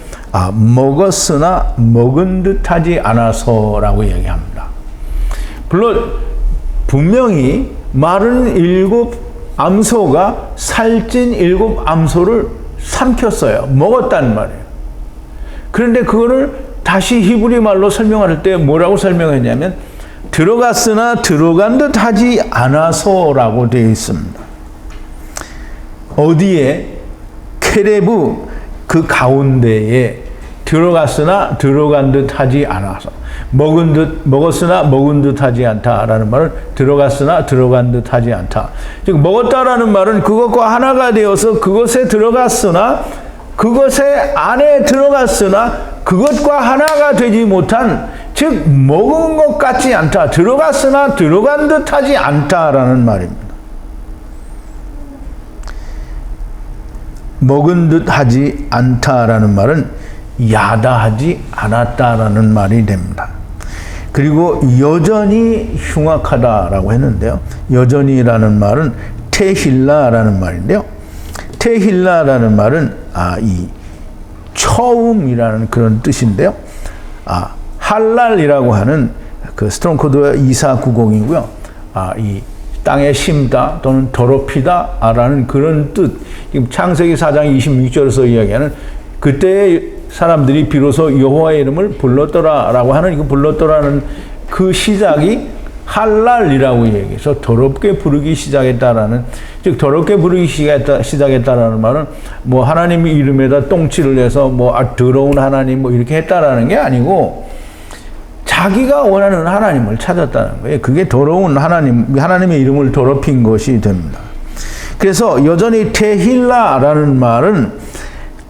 [SPEAKER 1] 먹었으나 먹은 듯하지 않아서라고 얘기합니다. 물론 분명히 마른 7 암소가 살찐 7 암소를 삼켰어요. 먹었다는 말이에요. 그런데 그거를 다시 히브리 말로 설명할 때 뭐라고 설명했냐면 들어갔으나 들어간 듯하지 않아서라고 되어 있습니다. 어디에? 케레브 그 가운데에 들어갔으나 들어간 듯 하지 않아서, 먹었으나 먹은 듯 하지 않다라는 말은 들어갔으나 들어간 듯 하지 않다. 즉 먹었다라는 말은 그것과 하나가 되어서 그것에 들어갔으나, 그것의 안에 들어갔으나 그것과 하나가 되지 못한, 즉 먹은 것 같지 않다, 들어갔으나 들어간 듯 하지 않다라는 말입니다. 먹은 듯 하지 않다라는 말은 야다하지 않았다라는 말이 됩니다. 그리고 여전히 흉악하다라고 했는데요. 여전히라는 말은 테힐라라는 말인데요. 테힐라라는 말은 이 처음이라는 그런 뜻인데요. 할랄이라고 하는 그 스트롱 코드 2490이고요. 이 땅에 심다 또는 더럽히다라는 그런 뜻. 지금 창세기 4장 26절에서 이야기하는 그때의 사람들이 비로소 여호와의 이름을 불렀더라라고 하는 이거 불렀더라는 그 시작이 할랄이라고 얘기해서 더럽게 부르기 시작했다라는, 즉 더럽게 부르기 시작했다라는 말은 뭐 하나님 이름에다 똥칠을 해서 뭐 더러운 하나님 뭐 이렇게 했다라는 게 아니고 자기가 원하는 하나님을 찾았다는 거예요. 그게 더러운 하나님의 이름을 더럽힌 것이 됩니다. 그래서 여전히 테힐라라는 말은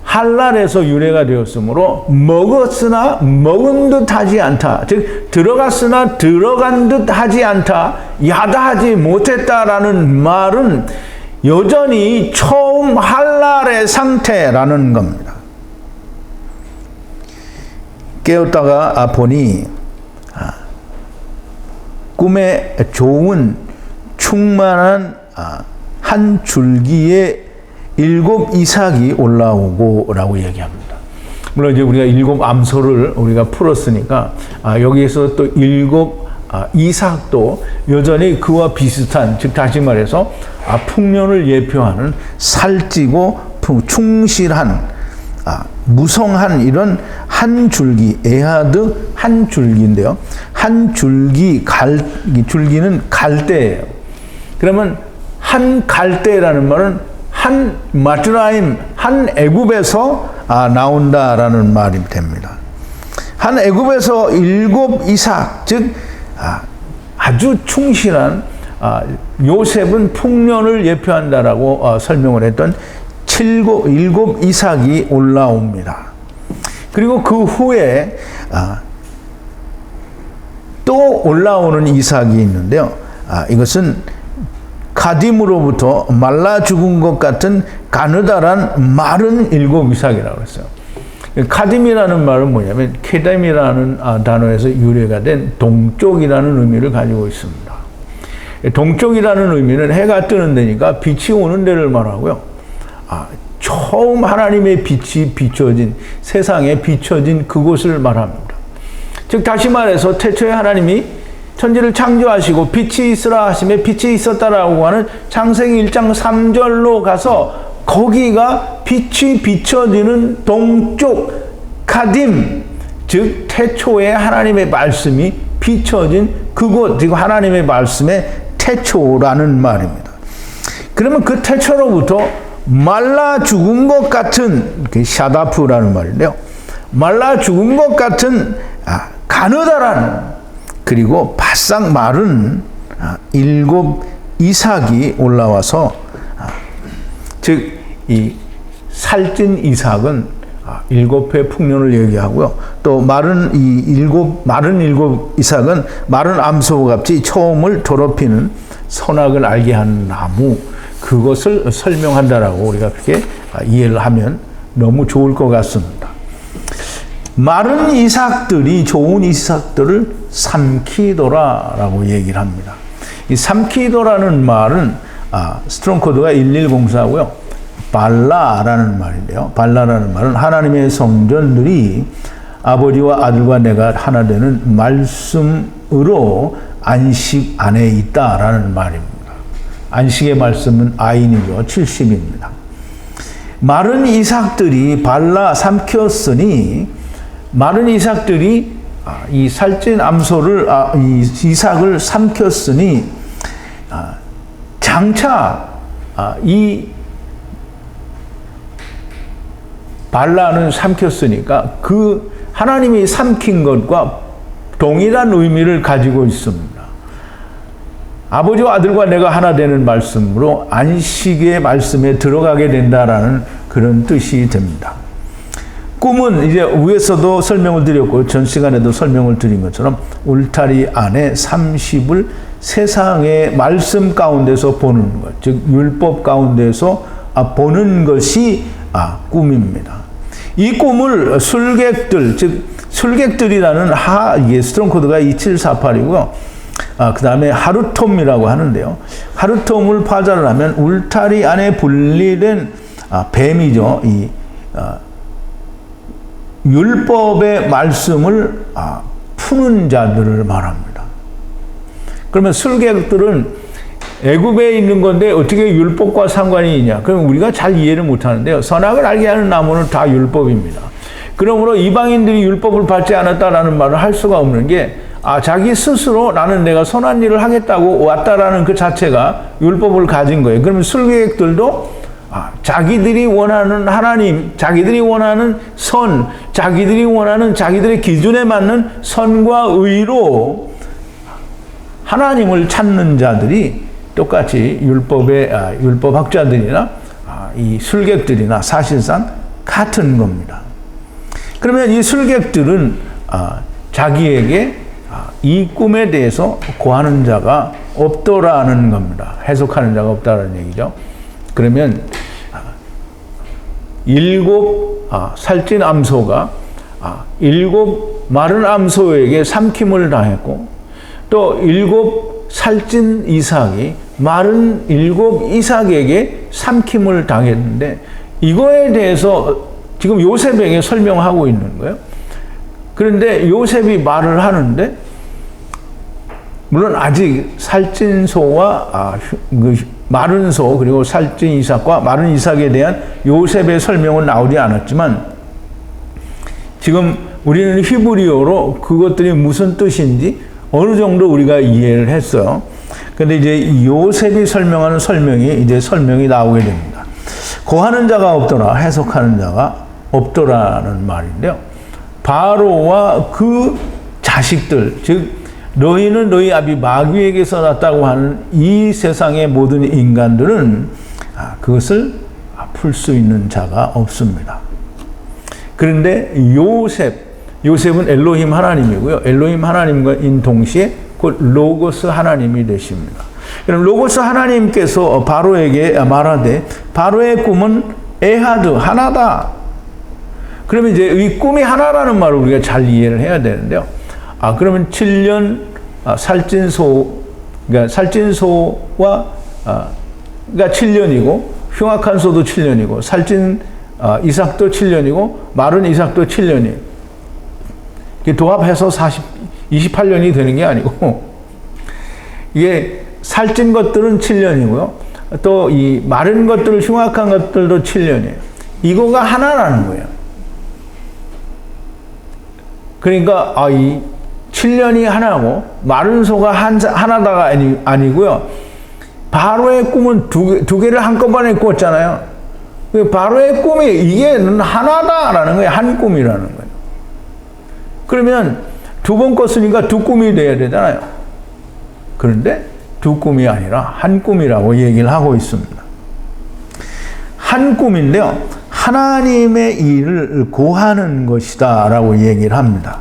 [SPEAKER 1] 할랄에서 유래가 되었으므로 먹었으나 먹은 듯 하지 않다. 즉 들어갔으나 들어간 듯 하지 않다. 야다하지 못했다라는 말은 여전히 처음 할랄의 상태라는 겁니다. 깨었다가 보니 꿈에 좋은 충만한 한 줄기의 7 이삭이 올라오고라고 얘기합니다. 물론 이제 우리가 7 암소를 우리가 풀었으니까 여기에서 또 7 이삭도 여전히 그와 비슷한, 즉 다시 말해서 풍년을 예표하는 살찌고 충실한 무성한 이런 한 줄기, 에하드 한 줄기인데요. 한 줄기, 줄기는 갈대예요. 그러면 한 갈대라는 말은 한 마트라임, 한 애굽에서 나온다라는 말이 됩니다. 한 애굽에서 7 이삭, 즉 아주 충실한 요셉은 풍년을 예표한다라고 설명을 했던 7 이삭이 올라옵니다. 그리고 그 후에 또 올라오는 이삭이 있는데요. 이것은 가딤으로부터 말라 죽은 것 같은 가느다란 마른 7 이삭이라고 했어요. 가딤이라는 말은 뭐냐면 케뎀이라는 단어에서 유래가 된 동쪽이라는 의미를 가지고 있습니다. 동쪽이라는 의미는 해가 뜨는 데니까 빛이 오는 데를 말하고요. 처음 하나님의 빛이 비춰진, 세상에 비춰진 그곳을 말합니다. 즉 다시 말해서 태초에 하나님이 천지를 창조하시고 빛이 있으라 하심에 빛이 있었다라고 하는 창세기 1장 3절로 가서 거기가 빛이 비춰지는 동쪽 가딤, 즉 태초에 하나님의 말씀이 비춰진 그곳, 그리고 하나님의 말씀의 태초라는 말입니다. 그러면 그 태초로부터 말라 죽은 것 같은, 샤다프라는 말인데요. 말라 죽은 것 같은 가느다란, 그리고 바싹 마른 7 이삭이 올라와서, 즉 이 살찐 이삭은 7회 풍년을 얘기하고요. 또 마른 7 이삭은 마른 암소와 같이 처음을 더럽히는 선악을 알게 하는 나무, 그것을 설명한다라고 우리가 그렇게 이해를 하면 너무 좋을 것 같습니다. 마른 이삭들이 좋은 이삭들을 삼키더라라고 얘기를 합니다. 이 삼키더라는 말은 스트롱 코드가 1104고요. 발라라는 말인데요. 발라라는 말은 하나님의 성전들이 아버지와 아들과 내가 하나 되는 말씀으로 안식 안에 있다라는 말입니다. 안식의 말씀은 아인이죠. 70입니다. 마른 이삭들이 발라 삼켰으니, 마른 이삭들이 이 살찐 암소를, 이 이삭을 삼켰으니, 장차 이 발라는 삼켰으니까 그 하나님이 삼킨 것과 동일한 의미를 가지고 있습니다. 아버지와 아들과 내가 하나 되는 말씀으로 안식의 말씀에 들어가게 된다라는 그런 뜻이 됩니다. 꿈은 이제 위에서도 설명을 드렸고 전 시간에도 설명을 드린 것처럼 울타리 안에 30을 세상의 말씀 가운데서 보는 것, 즉 율법 가운데서 보는 것이 꿈입니다. 이 꿈을 술객들, 즉 술객들이라는 이게 스트롱 코드가 2748이고요. 그 다음에 하루톰이라고 하는데요. 하루톰을 파자를 하면 울타리 안에 분리된 뱀이죠. 이 율법의 말씀을 푸는 자들을 말합니다. 그러면 술객들은 애굽에 있는 건데 어떻게 율법과 상관이 있냐? 그럼 우리가 잘 이해를 못하는데요. 선악을 알게 하는 나무는 다 율법입니다. 그러므로 이방인들이 율법을 받지 않았다라는 말을 할 수가 없는 게 자기 스스로 나는 내가 선한 일을 하겠다고 왔다라는 그 자체가 율법을 가진 거예요. 그러면 술객들도 자기들이 원하는 하나님, 자기들이 원하는 선, 자기들이 원하는 자기들의 기준에 맞는 선과 의로 하나님을 찾는 자들이 똑같이 율법학자들이나 이 술객들이나 사실상 같은 겁니다. 그러면 이 술객들은 자기에게 이 꿈에 대해서 고하는 자가 없더라는 겁니다. 해석하는 자가 없다는 얘기죠. 그러면 7 살찐 암소가 7 마른 암소에게 삼킴을 당했고 또 7 살찐 이삭이 마른 7 이삭에게 삼킴을 당했는데 이거에 대해서 지금 요셉에게 설명하고 있는 거예요. 그런데 요셉이 말을 하는데 물론 아직 살찐 소와 마른 소 그리고 살찐 이삭과 마른 이삭에 대한 요셉의 설명은 나오지 않았지만 지금 우리는 히브리어로 그것들이 무슨 뜻인지 어느 정도 우리가 이해를 했어요. 근데 이제 요셉이 설명하는 설명이 나오게 됩니다. 고하는 자가 없더라, 해석하는 자가 없더라는 말인데요. 바로와 그 자식들, 즉 너희는 너희 아비 마귀에게서 났다고 하는 이 세상의 모든 인간들은 그것을 풀 수 있는 자가 없습니다. 그런데 요셉은 엘로힘 하나님이고요. 엘로힘 하나님과인 동시에 곧 로고스 하나님이 되십니다. 그럼 로고스 하나님께서 바로에게 말하되 바로의 꿈은 에하드 하나다. 그러면 이제 이 꿈이 하나라는 말을 우리가 잘 이해를 해야 되는데요. 그러면 7년 살찐소, 그러니까 살찐소가 7년이고 흉악한 소도 7년이고 살찐 이삭도 7년이고 마른 이삭도 7년이에요. 도합해서 28년이 되는 게 아니고 이게 살찐 것들은 7년이고요. 또 이 마른 것들, 흉악한 것들도 7년이에요. 이거가 하나라는 거예요. 그러니까 이 7년이 하나고 마른 소가 하나다가 아니고요. 바로의 꿈은 두 개를 한꺼번에 꿨잖아요. 바로의 꿈이 이게 하나다라는 거예요. 한 꿈이라는 거예요. 그러면 2번 꿨으니까 2 꿈이 돼야 되잖아요. 그런데 2 꿈이 아니라 한 꿈이라고 얘기를 하고 있습니다. 한 꿈인데요. 하나님의 일을 고하는 것이다 라고 얘기를 합니다.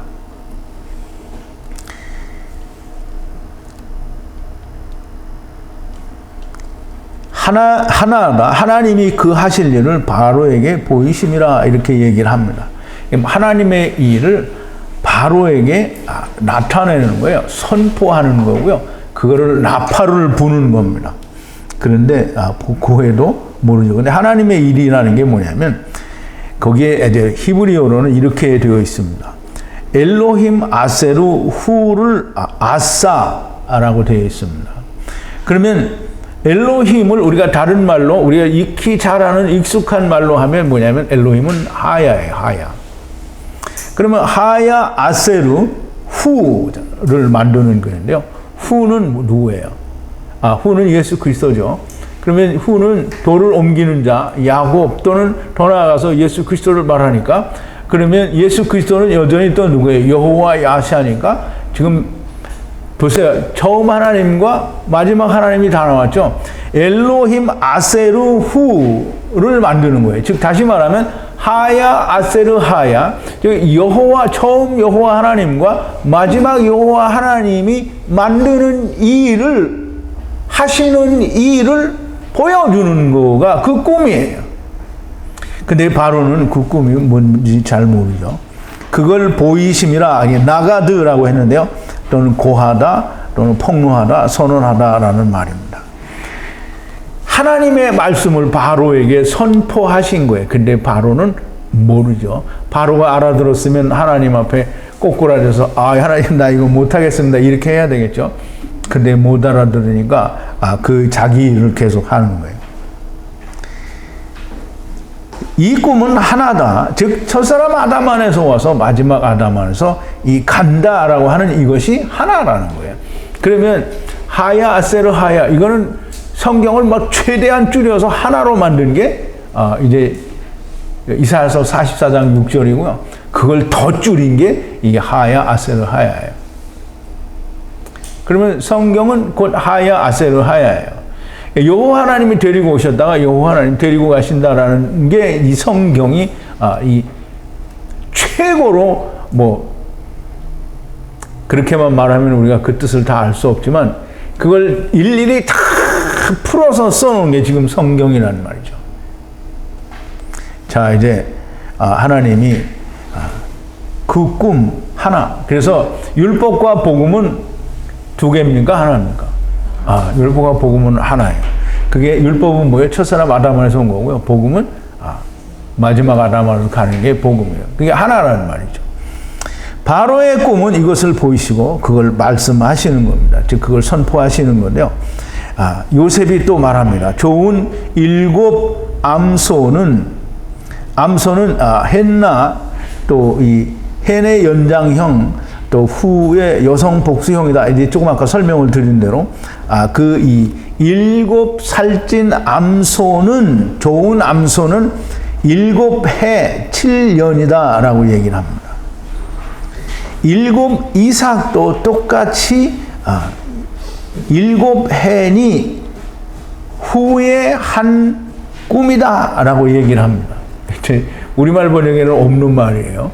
[SPEAKER 1] 하나다. 하나님이 그 하실 일을 바로에게 보이심이라 이렇게 얘기를 합니다. 하나님의 일을 바로에게 나타내는 거예요. 선포하는 거고요. 그거를 나팔을 부는 겁니다. 그런데 그에도 모르죠. 근데 하나님의 일이라는 게 뭐냐면 거기에 이제 히브리어로는 이렇게 되어 있습니다. 엘로힘 아세루 후를 아사라고 되어 있습니다. 그러면 엘로힘을 우리가 다른 말로 우리가 익히 잘 아는 익숙한 말로 하면 뭐냐면 엘로힘은 하야예요. 하야. 그러면 하야 아세루 후를 만드는 거인데요. 후는 누구예요? 후는 예수 그리스도죠. 그러면 후는 돌을 옮기는 자, 야곱 또는 더 나아가서 예수 그리스도를 말하니까 그러면 예수 그리스도는 여전히 또 누구예요? 여호와 야시하니까 지금 보세요. 처음 하나님과 마지막 하나님이 다 나왔죠. 엘로힘 아세르 후를 만드는 거예요. 즉 다시 말하면 하야 아세르 하야, 즉 여호와 처음 여호와 하나님과 마지막 여호와 하나님이 만드는 일을 하시는 일을 보여주는 거가 그 꿈이에요. 근데 바로는 그 꿈이 뭔지 잘 모르죠. 그걸 보이심이라 나가드라고 했는데요. 또는 고하다 또는 폭로하다 선언하다라는 말입니다. 하나님의 말씀을 바로에게 선포하신 거예요. 근데 바로는 모르죠. 바로가 알아들었으면 하나님 앞에 꼬꾸라져서 하나님 나 이거 못하겠습니다 이렇게 해야 되겠죠. 근데 못 알아들으니까 그 자기 일을 계속 하는 거예요. 이 꿈은 하나다. 즉 첫사람 아담 안에서 와서 마지막 아담 안에서 이 간다라고 하는 이것이 하나라는 거예요. 그러면 하야 아세르 하야 이거는 성경을 막 최대한 줄여서 하나로 만든 게 이제 이사야서 44장 6절이고요. 그걸 더 줄인 게 이게 하야 아세르 하야예요. 그러면 성경은 곧 하야 아세르 하야예요. 여호와 하나님이 데리고 오셨다가 여호와 하나님 데리고 가신다라는 게 이 성경이 이 최고로 그렇게만 말하면 우리가 그 뜻을 다 알 수 없지만 그걸 일일이 다 풀어서 써놓은 게 지금 성경이라는 말이죠. 자, 이제 하나님이 그 꿈 하나. 그래서 율법과 복음은 두 개입니까? 하나입니까? 율법과 복음은 하나예요. 그게 율법은 뭐예요? 첫사람 아담 안에서 온 거고요. 복음은 마지막 아담 안으로 가는 게 복음이에요. 그게 하나라는 말이죠. 바로의 꿈은 이것을 보이시고 그걸 말씀하시는 겁니다. 즉 그걸 선포하시는 건데요. 요셉이 또 말합니다. 좋은 7 암소는 헨나 또 이 헨의 연장형 또 후의 여성 복수형이다. 이제 조금 아까 설명을 드린 대로 그 이 7살찐 암소는 좋은 암소는 7해 7년이다라고 얘기를 합니다. 7 이삭도 똑같이 7해니 후의 한 꿈이다라고 얘기를 합니다. 우리말 번역에는 없는 말이에요.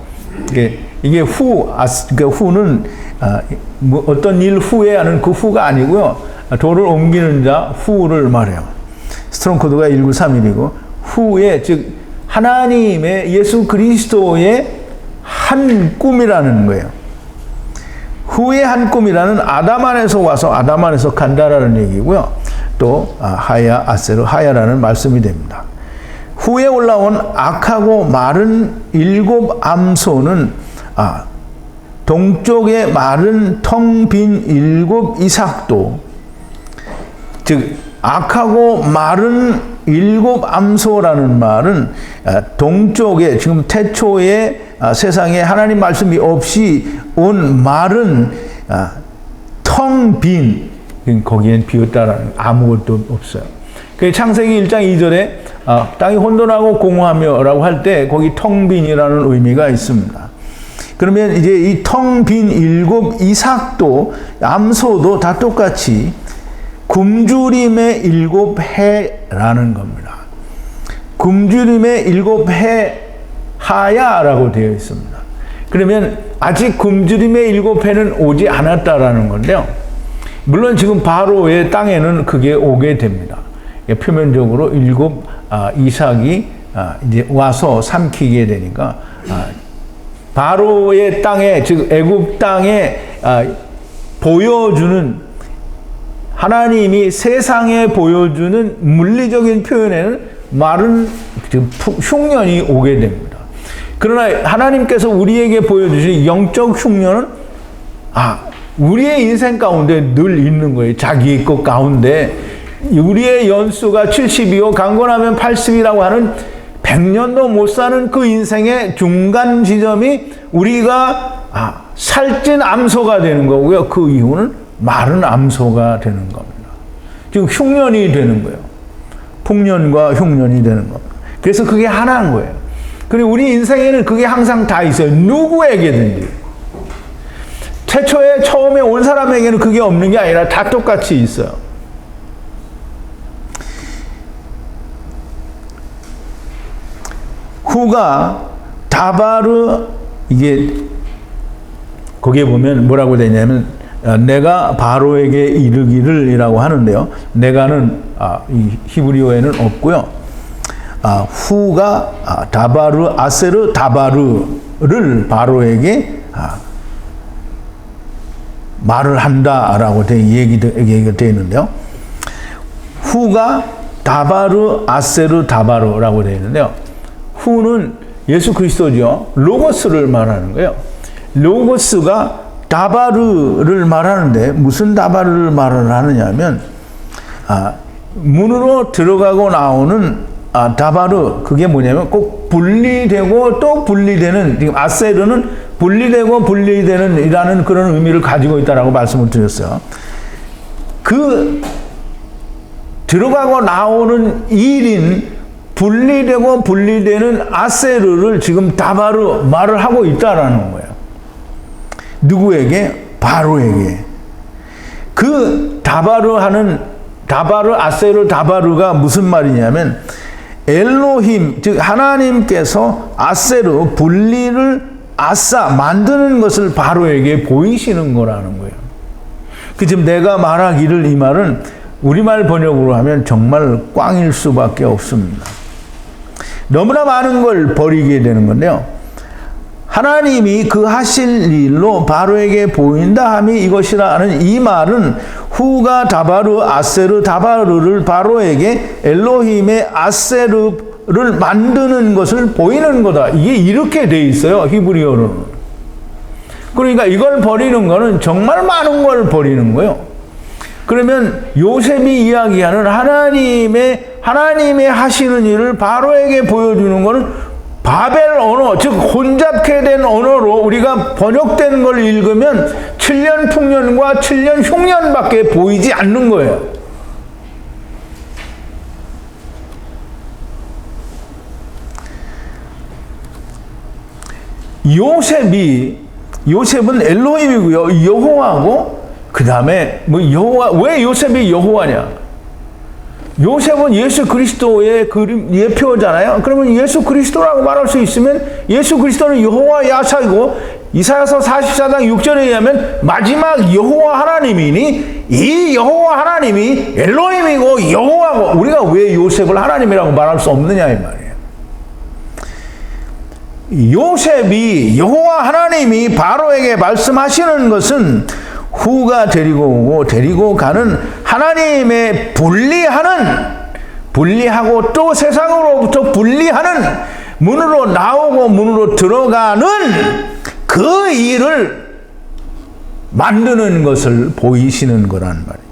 [SPEAKER 1] 이게 그러니까 후는 어떤 일 후에 하는 그 후가 아니고요. 돌을 옮기는 자 후를 말해요. 스트롱 코드가 1931이고 후에 즉 하나님의 예수 그리스도의 한 꿈이라는 거예요. 후의 한 꿈이라는 아담 안에서 와서 아담 안에서 간다라는 얘기고요. 또 하야 아세르 하야라는 말씀이 됩니다. 후에 올라온 악하고 마른 7 암소는 동쪽에 마른 텅 빈 7 이삭도 즉 악하고 마른 7 암소라는 말은 동쪽에 지금 태초에 세상에 하나님 말씀이 없이 온 마른 텅 빈 거기엔 비었다라는 아무것도 없어요. 창세기 1장 2절에 땅이 혼돈하고 공허하며 라고 할 때 거기 텅 빈이라는 의미가 있습니다. 그러면 이제 이 텅 빈 7 이삭도 암소도 다 똑같이 굶주림의 7해라는 겁니다. 굶주림의 7해 하야라고 되어 있습니다. 그러면 아직 굶주림의 7해는 오지 않았다라는 건데요. 물론 지금 바로의 땅에는 그게 오게 됩니다. 표면적으로 7 이삭이 이제 와서 삼키게 되니까 바로의 땅에 즉 애굽 땅에 보여주는 하나님이 세상에 보여주는 물리적인 표현에는 마른 흉년이 오게 됩니다. 그러나 하나님께서 우리에게 보여주신 영적 흉년은 우리의 인생 가운데 늘 있는 거예요. 자기의 것 가운데 우리의 연수가 70이요 강건하면 80이라고 하는 100년도 못 사는 그 인생의 중간 지점이 우리가 살찐 암소가 되는 거고요. 그 이유는 마른 암소가 되는 겁니다. 지금 흉년이 되는 거예요. 풍년과 흉년이 되는 겁니다. 그래서 그게 하나인 거예요. 그리고 우리 인생에는 그게 항상 다 있어요. 누구에게든지. 최초에 처음에 온 사람에게는 그게 없는 게 아니라 다 똑같이 있어요. 후가 다바르 이게 거기에 보면 뭐라고 되냐면 내가 바로에게 이르기를 이라고 하는데요. 내가는 이 히브리어에는 없고요. 후가 다바르 아세르 다바르 바로에게 말을 한다라고 얘기가 되어 있는데요. 후가 다바르 아세르 다바르라고 되어 있는데요. 후는 예수 그리스도죠. 로고스를 말하는 거예요. 로고스가 다바르를 말하는데 무슨 다바르를 말을 하느냐면 문으로 들어가고 나오는 다바르, 그게 뭐냐면 꼭 분리되고 또 분리되는, 지금 아세르는 분리되고 분리되는 이라는 그런 의미를 가지고 있다라고 말씀을 드렸어요. 그 들어가고 나오는 일인 분리되고 분리되는 아세르를 지금 다바르 말을 하고 있다라는 거예요. 누구에게? 바로에게. 그 다바르 아세르 다바르가 무슨 말이냐면 엘로힘, 즉 하나님께서 아세르 분리를 만드는 것을 바로에게 보이시는 거라는 거예요. 그 지금 내가 말하기를, 이 말은 우리말 번역으로 하면 정말 꽝일 수밖에 없습니다. 너무나 많은 걸 버리게 되는 건데요. 하나님이 그 하실 일로 바로에게 보인다 함이 이것이라는 이 말은 후가 다바르 아세르 다바르를 바로에게 엘로힘의 아세르를 만드는 것을 보이는 거다. 이게 이렇게 돼 있어요. 히브리어로는. 그러니까 이걸 버리는 거는 정말 많은 걸 버리는 거예요. 그러면 요셉이 이야기하는 하나님의 하시는 일을 바로에게 보여주는 것은 바벨 언어, 즉 혼잡케 된 언어로 우리가 번역된 걸 읽으면 7년 풍년과 7년 흉년밖에 보이지 않는 거예요. 요셉은 엘로힘이고요, 여호와고, 그 다음에 왜 요셉이 여호와냐? 요셉은 예수 그리스도의 예표잖아요. 그러면 예수 그리스도라고 말할 수 있으면 예수 그리스도는 여호와 야사이고, 이사야서 44장 6절에 의하면 마지막 여호와 하나님이니 이 여호와 하나님이 엘로힘이고 여호와고, 우리가 왜 요셉을 하나님이라고 말할 수 없느냐 이 말이에요. 요셉이 여호와 하나님이 바로에게 말씀하시는 것은 후가 데리고 오고 데리고 가는 하나님의 분리하고 또 세상으로부터 분리하는, 문으로 나오고 문으로 들어가는 그 일을 만드는 것을 보이시는 거란 말이죠.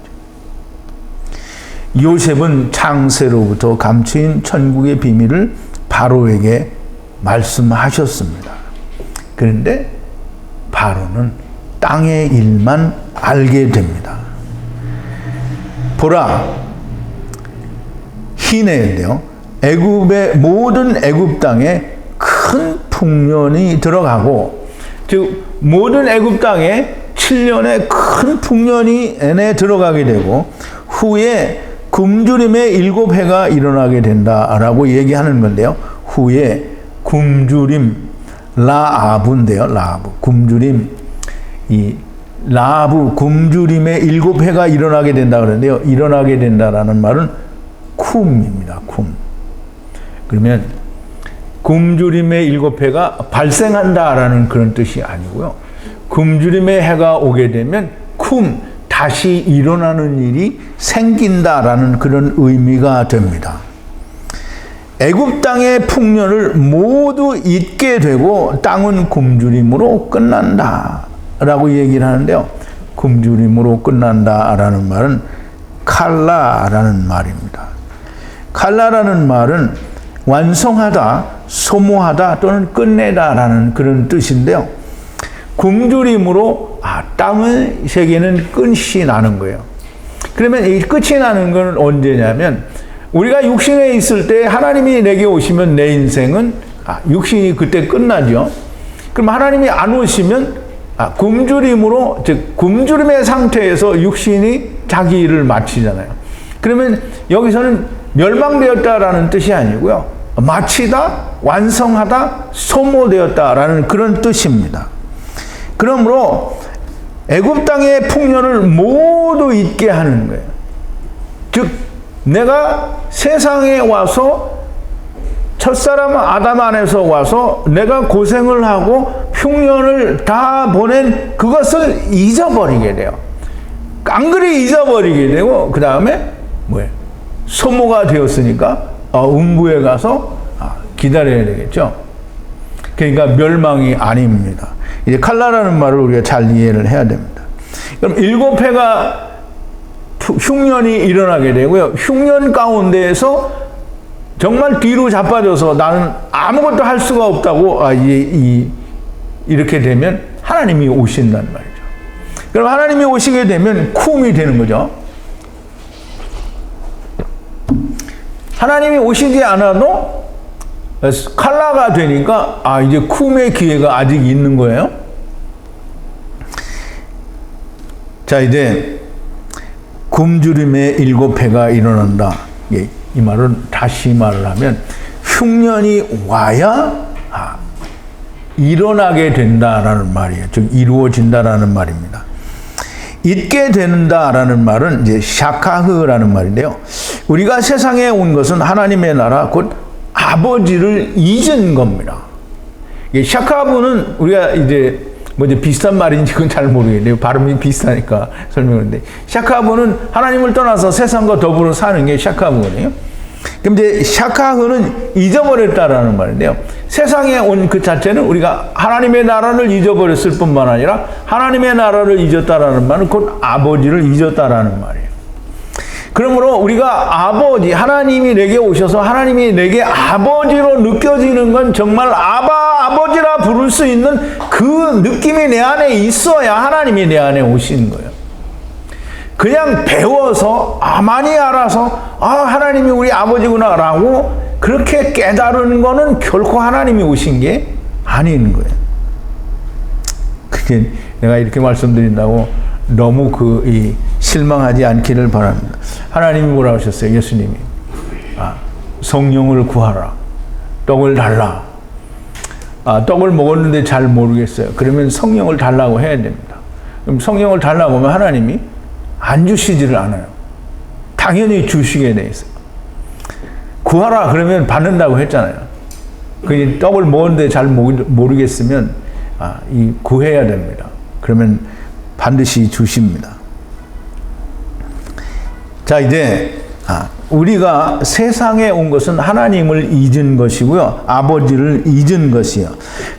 [SPEAKER 1] 요셉은 창세로부터 감추인 천국의 비밀을 바로에게 말씀하셨습니다. 그런데 바로는 땅의 일만 알게 됩니다. 보라, 희내인데요. 모든 애굽 땅에 큰 풍년이 들어가고, 즉 모든 애굽 땅에 7년의 큰 풍년이 내내 들어가게 되고, 후에 굶주림의 7해가 일어나게 된다라고 얘기하는 건데요. 후에 굶주림, 라아브인데요. 굶주림, 굶주림의 7해가 일어나게 된다 그러는데요. 일어나게 된다라는 말은 쿰입니다. 쿰. 그러면 굶주림의 7해가 발생한다라는 그런 뜻이 아니고요. 굶주림의 해가 오게 되면 다시 일어나는 일이 생긴다라는 그런 의미가 됩니다. 애굽 땅의 풍년을 모두 잊게 되고 땅은 굶주림으로 끝난다 라고 얘기를 하는데요. 굶주림으로 끝난다라는 말은 칼라라는 말입니다. 칼라라는 말은 완성하다, 소모하다 또는 끝내다라는 그런 뜻인데요. 굶주림으로 땅의 세계는 끝이 나는 거예요. 그러면 이 끝이 나는 건 언제냐면, 우리가 육신에 있을 때 하나님이 내게 오시면 내 인생은 육신이 그때 끝나죠. 그럼 하나님이 안 오시면 굶주림으로, 즉 굶주림의 상태에서 육신이 자기 일을 마치잖아요. 그러면 여기서는 멸망되었다라는 뜻이 아니고요, 마치다, 완성하다, 소모되었다라는 그런 뜻입니다. 그러므로 애굽 땅의 풍년을 모두 잊게 하는 거예요. 즉 내가 세상에 와서 첫사람 아담 안에서 와서 내가 고생을 하고 흉년을 다 보낸 그것을 잊어버리게 돼요. 깡그리 잊어버리게 되고, 그 다음에 뭐예요? 소모가 되었으니까 음부에 가서 기다려야 되겠죠. 그러니까 멸망이 아닙니다. 이제 칼라라는 말을 우리가 잘 이해를 해야 됩니다. 그럼 7회가 흉년이 일어나게 되고요. 흉년 가운데에서 정말 뒤로 자빠져서 나는 아무것도 할 수가 없다고 이렇게 되면 하나님이 오신다는 말이죠. 그럼 하나님이 오시게 되면 쿰이 되는 거죠. 하나님이 오시지 않아도 칼라가 되니까 이제 쿰의 기회가 아직 있는 거예요. 자, 이제 굶주림의 7회가 일어난다. 이 말은 다시 말을 하면 흉년이 와야 일어나게 된다라는 말이에요. 즉 이루어진다라는 말입니다. 있게 된다라는 말은 이제 샤카흐라는 말인데요. 우리가 세상에 온 것은 하나님의 나라 곧 아버지를 잊은 겁니다. 샤카부는 우리가 이제 비슷한 말인지 그건 잘 모르겠네요. 발음이 비슷하니까 설명하는데, 샤카부는 하나님을 떠나서 세상과 더불어 사는 게 샤카부거든요. 그럼 이제 샤카흐는 잊어버렸다라는 말인데요. 세상에 온 그 자체는 우리가 하나님의 나라를 잊어버렸을 뿐만 아니라 하나님의 나라를 잊었다라는 말은 곧 아버지를 잊었다라는 말이에요. 그러므로 우리가 하나님이 내게 오셔서 하나님이 내게 아버지로 느껴지는 건 정말 아버지라 부를 수 있는 그 느낌이 내 안에 있어야 하나님이 내 안에 오시는 거예요. 그냥 배워서 많이 알아서 하나님이 우리 아버지구나 라고 그렇게 깨달은 거는 결코 하나님이 오신 게 아닌 거예요. 그게 내가 이렇게 말씀드린다고 너무 실망하지 않기를 바랍니다. 하나님이 뭐라 하셨어요? 예수님이 성령을 구하라. 떡을 달라. 떡을 먹었는데 잘 모르겠어요. 그러면 성령을 달라고 해야 됩니다. 그럼 성령을 달라고 하면 하나님이 안 주시지를 않아요. 당연히 주시게 돼 있어요. 구하라 그러면 받는다고 했잖아요. 그 떡을 먹었는데 잘 모르겠으면 구해야 됩니다. 그러면 반드시 주십니다. 자, 이제 우리가 세상에 온 것은 하나님을 잊은 것이고요. 아버지를 잊은 것이요.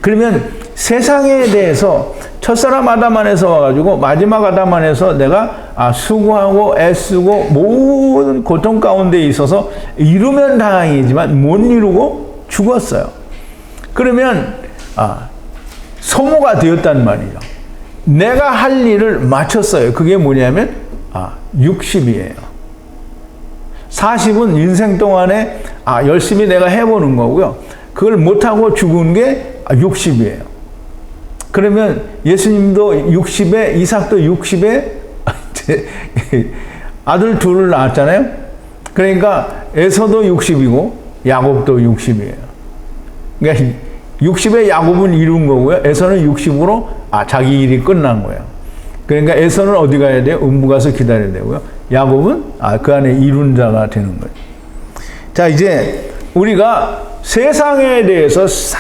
[SPEAKER 1] 그러면 세상에 대해서 첫사람 아담 안에서 와가지고 마지막 아담 안에서 내가 수고하고 애쓰고 모든 고통 가운데 있어서 이루면 다행이지만 못 이루고 죽었어요. 그러면 소모가 되었단 말이죠. 내가 할 일을 마쳤어요. 그게 뭐냐면 60이에요. 40은 인생 동안에 열심히 내가 해보는 거고요. 그걸 못하고 죽은 게 60이에요. 그러면 예수님도 60에 이삭도 60에 아들 둘을 낳았잖아요. 그러니까 에서도 60이고 야곱도 60이에요. 그러니까 60에 야곱은 이룬 거고요. 에서는 60으로 자기 일이 끝난 거예요. 그러니까 에서는 어디 가야 돼요? 음부 가서 기다려야 되고요. 야곱은 그 안에 이룬 자가 되는 거예요. 자, 이제 우리가 세상에 대해서 싹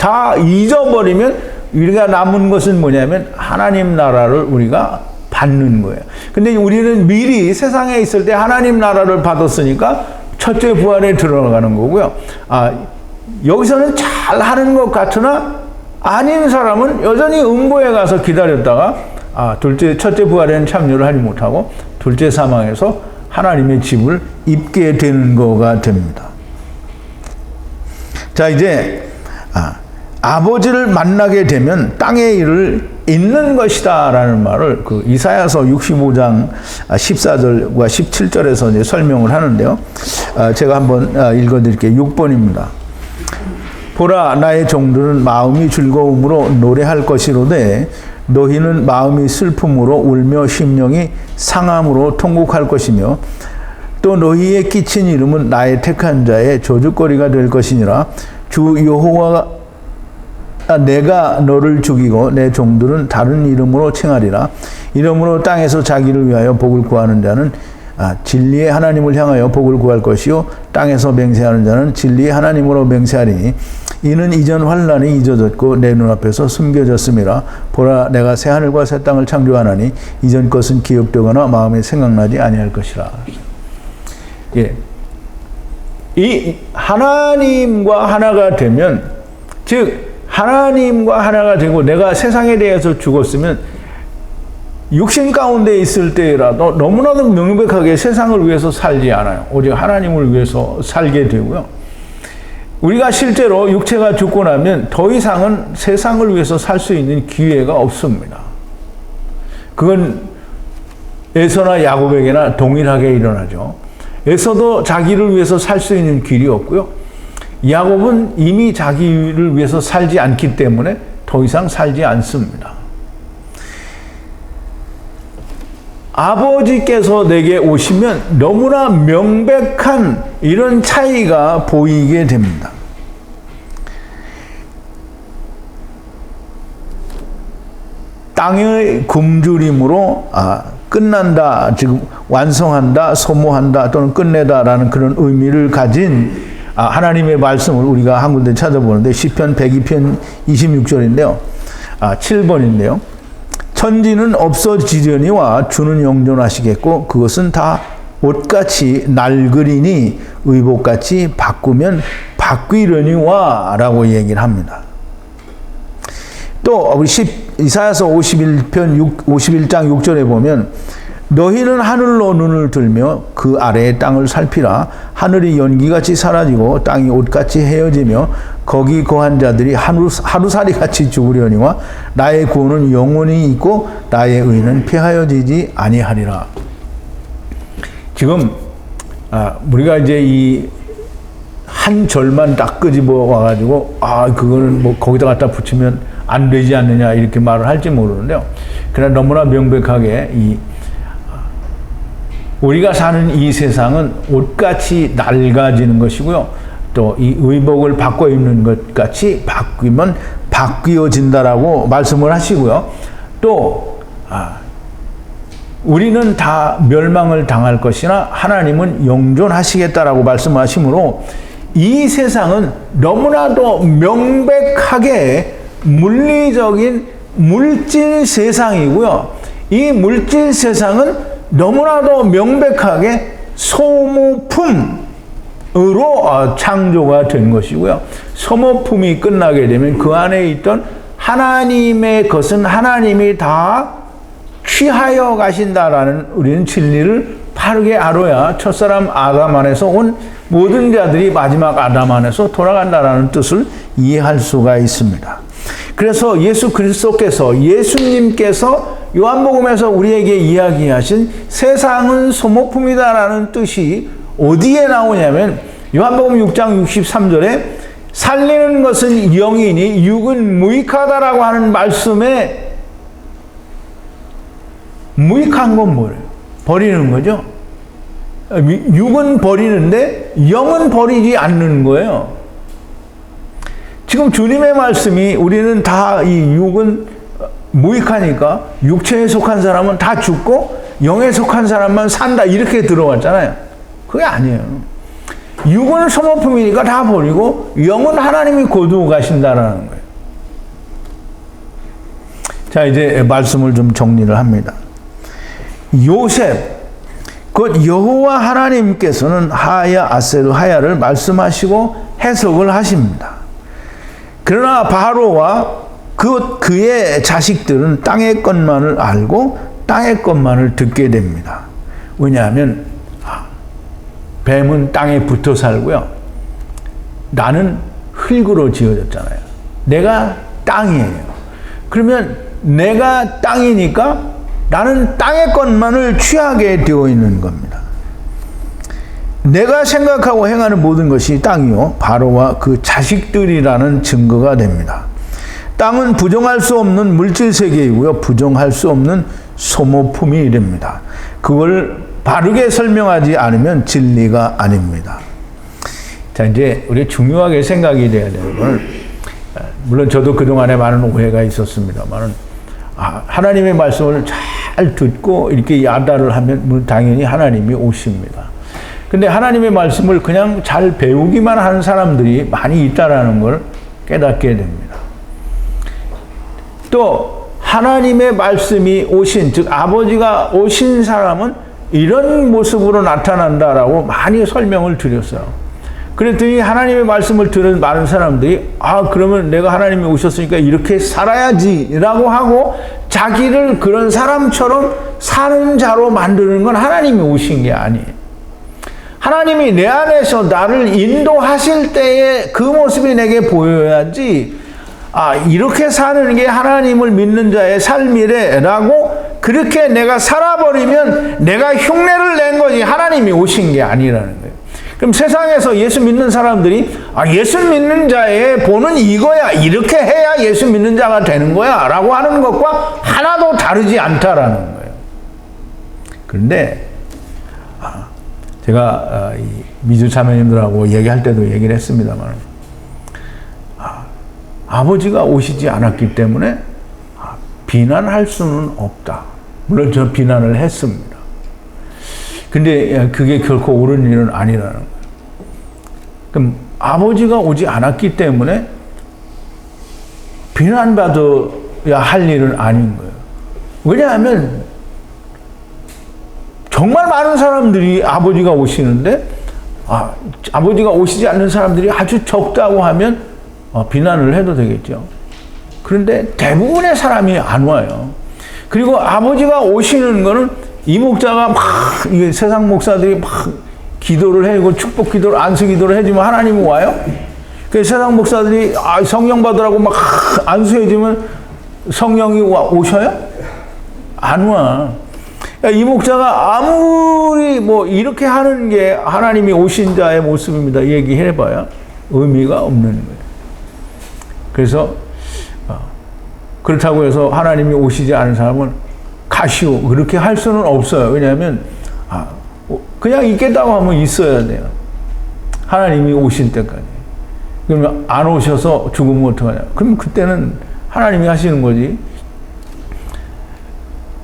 [SPEAKER 1] 다 잊어버리면 우리가 남은 것은 뭐냐면 하나님 나라를 우리가 받는 거예요. 근데 우리는 미리 세상에 있을 때 하나님 나라를 받았으니까 첫째 부활에 들어가는 거고요. 여기서는 잘 하는 것 같으나 아닌 사람은 여전히 음부에 가서 기다렸다가 첫째 부활에는 참여를 하지 못하고 둘째 사망에서 하나님의 집을 입게 되는 거가 됩니다. 자, 이제 아버지를 만나게 되면 땅의 일을 잇는 것이다 라는 말을 이사야서 65장 14절과 17절에서 이제 설명을 하는데요. 제가 한번 읽어드릴게요. 6번입니다. 보라, 나의 종들은 마음이 즐거움으로 노래할 것이로되 너희는 마음이 슬픔으로 울며 심령이 상함으로 통곡할 것이며 또 너희의 끼친 이름은 나의 택한 자의 저주거리가 될 것이니라. 주 여호와 내가 너를 죽이고 내 종들은 다른 이름으로 칭하리라. 이름으로 땅에서 자기를 위하여 복을 구하는 자는 진리의 하나님을 향하여 복을 구할 것이요 땅에서 맹세하는 자는 진리의 하나님으로 맹세하리니 이는 이전 환난이 잊어졌고 내 눈앞에서 숨겨졌음이라. 보라, 내가 새 하늘과 새 땅을 창조하나니 이전 것은 기억되거나 마음에 생각나지 아니할 것이라. 예. 이 하나님과 하나가 되면, 즉 하나님과 하나가 되고 내가 세상에 대해서 죽었으면 육신 가운데 있을 때라도 너무나도 명백하게 세상을 위해서 살지 않아요. 오직 하나님을 위해서 살게 되고요. 우리가 실제로 육체가 죽고 나면 더 이상은 세상을 위해서 살 수 있는 기회가 없습니다. 그건 에서나 야곱에게나 동일하게 일어나죠. 에서도 자기를 위해서 살 수 있는 길이 없고요. 야곱은 이미 자기를 위해서 살지 않기 때문에 더 이상 살지 않습니다. 아버지께서 내게 오시면 너무나 명백한 이런 차이가 보이게 됩니다. 땅의 굶주림으로 끝난다, 즉 완성한다, 소모한다 또는 끝내다라는 그런 의미를 가진 하나님의 말씀을 우리가 한 군데 찾아보는데 시편 102편 26절인데요. 7번인데요. 천지는 없어지려니와 주는 영존하시겠고 그것은 다 옷같이 낡으리니 의복같이 바꾸면 바뀌려니와 라고 얘기를 합니다. 또 우리 이사야서 51장 6절에 보면 너희는 하늘로 눈을 들며 그 아래의 땅을 살피라. 하늘이 연기같이 사라지고 땅이 옷같이 헤어지며 거기 거한 자들이 하루살이같이 죽으려니와 나의 구원은 영원히 있고 나의 의는 폐하여지지 아니하리라. 지금 우리가 이제 이 한 절만 딱 끄집어 와가지고 그거는 뭐 거기다 갖다 붙이면 안 되지 않느냐 이렇게 말을 할지 모르는데요. 그러나 너무나 명백하게 우리가 사는 이 세상은 옷같이 낡아지는 것이고요. 또 이 의복을 바꿔 입는 것 같이 바뀌면 바뀌어진다라고 말씀을 하시고요. 또 우리는 다 멸망을 당할 것이나 하나님은 영존하시겠다라고 말씀하시므로 이 세상은 너무나도 명백하게 물리적인 물질 세상이고요. 이 물질 세상은 너무나도 명백하게 소모품으로 창조가 된 것이고요. 소모품이 끝나게 되면 그 안에 있던 하나님의 것은 하나님이 다 취하여 가신다라는 우리는 진리를 바르게 알아야 첫사람 아담 안에서 온 모든 자들이 마지막 아담 안에서 돌아간다라는 뜻을 이해할 수가 있습니다. 그래서 예수 그리스도께서 예수님께서 요한복음에서 우리에게 이야기하신 세상은 소모품이다라는 뜻이 어디에 나오냐면 요한복음 6장 63절에 살리는 것은 영이니 육은 무익하다라고 하는 말씀에 무익한 건 뭐예요? 버리는 거죠. 육은 버리는데 영은 버리지 않는 거예요. 지금 주님의 말씀이 우리는 다 이 육은 무익하니까 육체에 속한 사람은 다 죽고 영에 속한 사람만 산다 이렇게 들어왔잖아요. 그게 아니에요. 육은 소모품이니까 다 버리고 영은 하나님이 거두어 가신다라는 거예요. 자, 이제 말씀을 좀 정리를 합니다. 요셉, 곧 여호와 하나님께서는 하야 아세르 하야를 말씀하시고 해석을 하십니다. 그러나 바로와 그의 자식들은 땅의 것만을 알고 땅의 것만을 듣게 됩니다. 왜냐하면 뱀은 땅에 붙어 살고요. 나는 흙으로 지어졌잖아요. 내가 땅이에요. 그러면 내가 땅이니까 나는 땅의 것만을 취하게 되어 있는 겁니다. 내가 생각하고 행하는 모든 것이 땅이요 바로와 그 자식들이라는 증거가 됩니다. 땅은 부정할 수 없는 물질 세계이고요. 부정할 수 없는 소모품이 됩니다. 그걸 바르게 설명하지 않으면 진리가 아닙니다. 자, 이제 우리 중요하게 생각이 돼야 되는 건 물론 저도 그동안에 많은 오해가 있었습니다만은 하나님의 말씀을 잘 듣고 이렇게 야단을 하면 당연히 하나님이 오십니다. 근데 하나님의 말씀을 그냥 잘 배우기만 하는 사람들이 많이 있다라는 걸 깨닫게 됩니다. 또 하나님의 말씀이 오신, 즉 아버지가 오신 사람은 이런 모습으로 나타난다라고 많이 설명을 드렸어요. 그랬더니 하나님의 말씀을 들은 많은 사람들이 그러면 내가 하나님이 오셨으니까 이렇게 살아야지라고 하고 자기를 그런 사람처럼 사는 자로 만드는 건 하나님이 오신 게 아니에요. 하나님이 내 안에서 나를 인도하실 때에 그 모습이 내게 보여야지 이렇게 사는 게 하나님을 믿는 자의 삶이래라고 그렇게 내가 살아버리면 내가 흉내를 낸 거지 하나님이 오신 게 아니라는 거예요. 그럼 세상에서 예수 믿는 사람들이 예수 믿는 자의 본은 이거야, 이렇게 해야 예수 믿는 자가 되는 거야 라고 하는 것과 하나도 다르지 않다라는 거예요. 그런데 제가 미주 자매님들하고 얘기할 때도 얘기를 했습니다만 아버지가 오시지 않았기 때문에 비난할 수는 없다. 물론 저는 비난을 했습니다. 근데 그게 결코 옳은 일은 아니라는 거예요. 그럼 아버지가 오지 않았기 때문에 비난받아야 할 일은 아닌 거예요. 왜냐하면 정말 많은 사람들이 아버지가 오시는데 아버지가 오시지 않는 사람들이 아주 적다고 하면 비난을 해도 되겠죠. 그런데 대부분의 사람이 안 와요. 그리고 아버지가 오시는 거는 이 목자가 세상 목사들이 기도를 해고 축복 기도를 안수 기도를 해주면 하나님이 와요? 그 세상 목사들이 성령 받으라고 안수해주면 성령이 오셔요? 안 와. 이 목자가 아무리 이렇게 하는 게 하나님이 오신 자의 모습입니다. 얘기해봐야 의미가 없는 거예요. 그래서 그렇다고 해서 하나님이 오시지 않은 사람은 가시오 그렇게 할 수는 없어요. 왜냐하면 그냥 있겠다고 하면 있어야 돼요. 하나님이 오실 때까지. 그러면 안 오셔서 죽으면 어떡하냐. 그럼 그때는 하나님이 하시는 거지.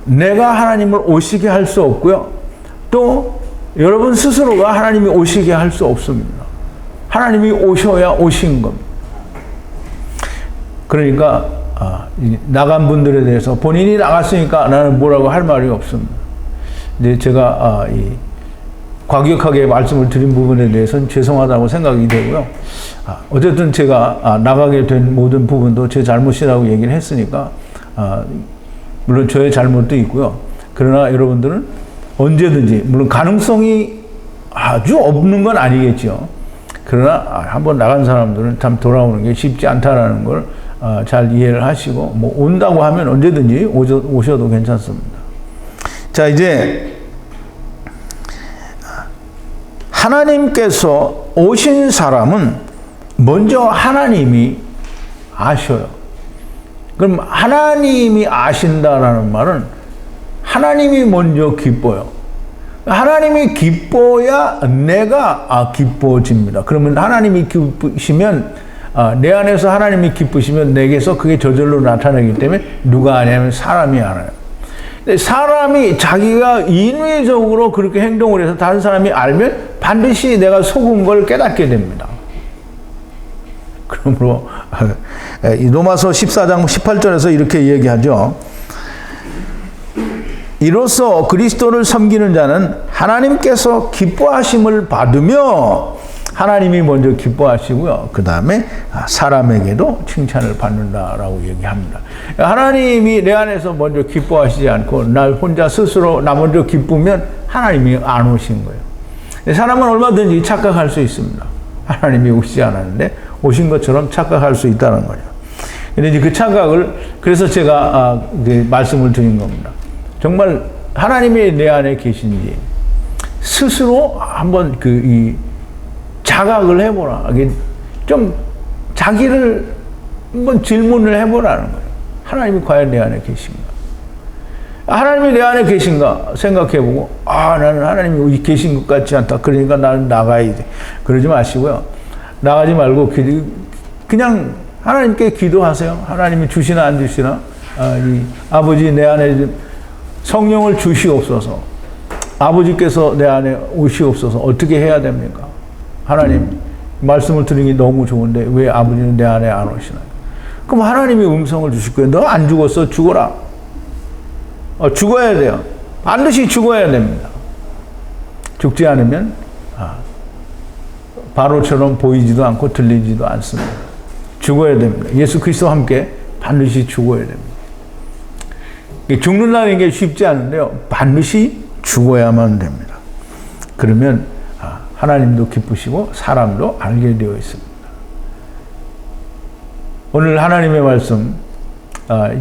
[SPEAKER 1] 내가 하나님을 오시게 할 수 없고요. 또 여러분 스스로가 하나님이 오시게 할 수 없습니다. 하나님이 오셔야 오신 겁니다. 그러니까 나간 분들에 대해서 본인이 나갔으니까 나는 뭐라고 할 말이 없습니다. 이제 제가 과격하게 말씀을 드린 부분에 대해서는 죄송하다고 생각이 되고요. 어쨌든 제가 나가게 된 모든 부분도 제 잘못이라고 얘기를 했으니까 물론 저의 잘못도 있고요. 그러나 여러분들은 언제든지 물론 가능성이 아주 없는 건 아니겠죠. 그러나 한번 나간 사람들은 참 돌아오는 게 쉽지 않다라는 걸 잘 이해를 하시고 온다고 하면 언제든지 오셔도 괜찮습니다. 자, 이제 하나님께서 오신 사람은 먼저 하나님이 아셔요. 그럼 하나님이 아신다라는 말은 하나님이 먼저 기뻐요. 하나님이 기뻐야 내가 기뻐집니다. 그러면 하나님이 기쁘시면 내 안에서 하나님이 기쁘시면 내게서 그게 저절로 나타나기 때문에 누가 아냐면 사람이 알아요. 근데 사람이 자기가 인위적으로 그렇게 행동을 해서 다른 사람이 알면 반드시 내가 속은 걸 깨닫게 됩니다. 그러므로 로마서 14장 18절에서 이렇게 얘기하죠. 이로써 그리스도를 섬기는 자는 하나님께서 기뻐하심을 받으며 하나님이 먼저 기뻐하시고요. 그 다음에 사람에게도 칭찬을 받는다라고 얘기합니다. 하나님이 내 안에서 먼저 기뻐하시지 않고 나 혼자 스스로 나 먼저 기쁘면 하나님이 안 오신 거예요. 사람은 얼마든지 착각할 수 있습니다. 하나님이 오시지 않았는데 오신 것처럼 착각할 수 있다는 거죠. 근데 이제 그 착각을 그래서 제가 말씀을 드린 겁니다. 정말 하나님이 내 안에 계신지 스스로 한번 자각을 해보라. 좀 자기를 한번 질문을 해보라는 거예요. 하나님이 과연 내 안에 계신가? 하나님이 내 안에 계신가 생각해보고 나는 하나님이 계신 것 같지 않다. 그러니까 나는 나가야 돼. 그러지 마시고요. 나가지 말고 그냥 하나님께 기도하세요. 하나님이 주시나 안 주시나 아버지 내 안에 성령을 주시옵소서. 아버지께서 내 안에 오시옵소서. 어떻게 해야 됩니까? 하나님 말씀을 들으니 너무 좋은데 왜 아버지는 내 안에 안 오시나요? 그럼 하나님이 음성을 주실 거예요. 너 안 죽었어? 죽어라. 죽어야 돼요. 반드시 죽어야 됩니다. 죽지 않으면 바로처럼 보이지도 않고 들리지도 않습니다. 죽어야 됩니다. 예수 그리스도와 함께 반드시 죽어야 됩니다. 죽는다는 게 쉽지 않은데요. 반드시 죽어야만 됩니다. 그러면 하나님도 기쁘시고 사람도 알게 되어 있습니다. 오늘 하나님의 말씀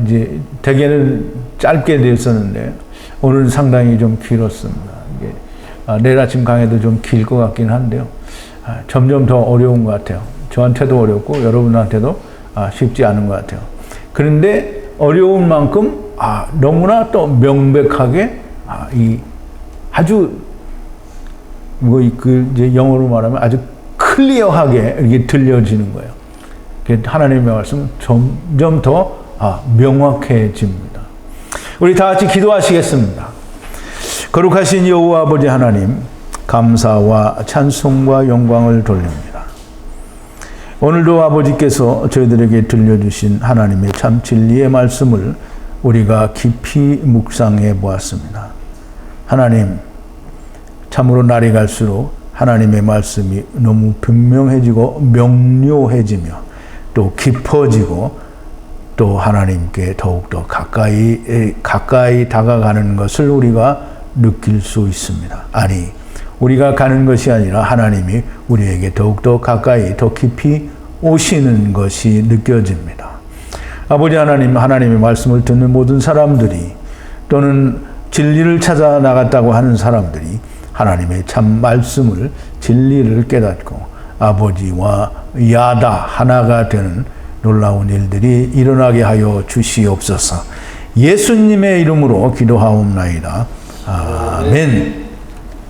[SPEAKER 1] 이제 대개는 짧게 되었었는데 오늘은 상당히 좀 길었습니다. 이게 내일 아침 강의도 좀 길 것 같긴 한데요. 점점 더 어려운 것 같아요. 저한테도 어렵고 여러분한테도 쉽지 않은 것 같아요. 그런데 어려운 만큼 너무나 또 명백하게 아주 이제 영어로 말하면 아주 클리어하게 이렇게 들려지는 거예요. 하나님의 말씀은 점점 더 명확해집니다. 우리 다 같이 기도하시겠습니다. 거룩하신 여호와 아버지 하나님, 감사와 찬송과 영광을 돌립니다. 오늘도 아버지께서 저희들에게 들려주신 하나님의 참 진리의 말씀을 우리가 깊이 묵상해 보았습니다. 하나님, 참으로 날이 갈수록 하나님의 말씀이 너무 분명해지고 명료해지며 또 깊어지고 또 하나님께 더욱더 가까이 다가가는 것을 우리가 느낄 수 있습니다. 아니, 우리가 가는 것이 아니라 하나님이 우리에게 더욱더 가까이 더 깊이 오시는 것이 느껴집니다. 아버지 하나님, 하나님의 말씀을 듣는 모든 사람들이 또는 진리를 찾아 나갔다고 하는 사람들이 하나님의 참 말씀을 진리를 깨닫고 아버지와 야다 하나가 되는 놀라운 일들이 일어나게 하여 주시옵소서. 예수님의 이름으로 기도하옵나이다. 아멘.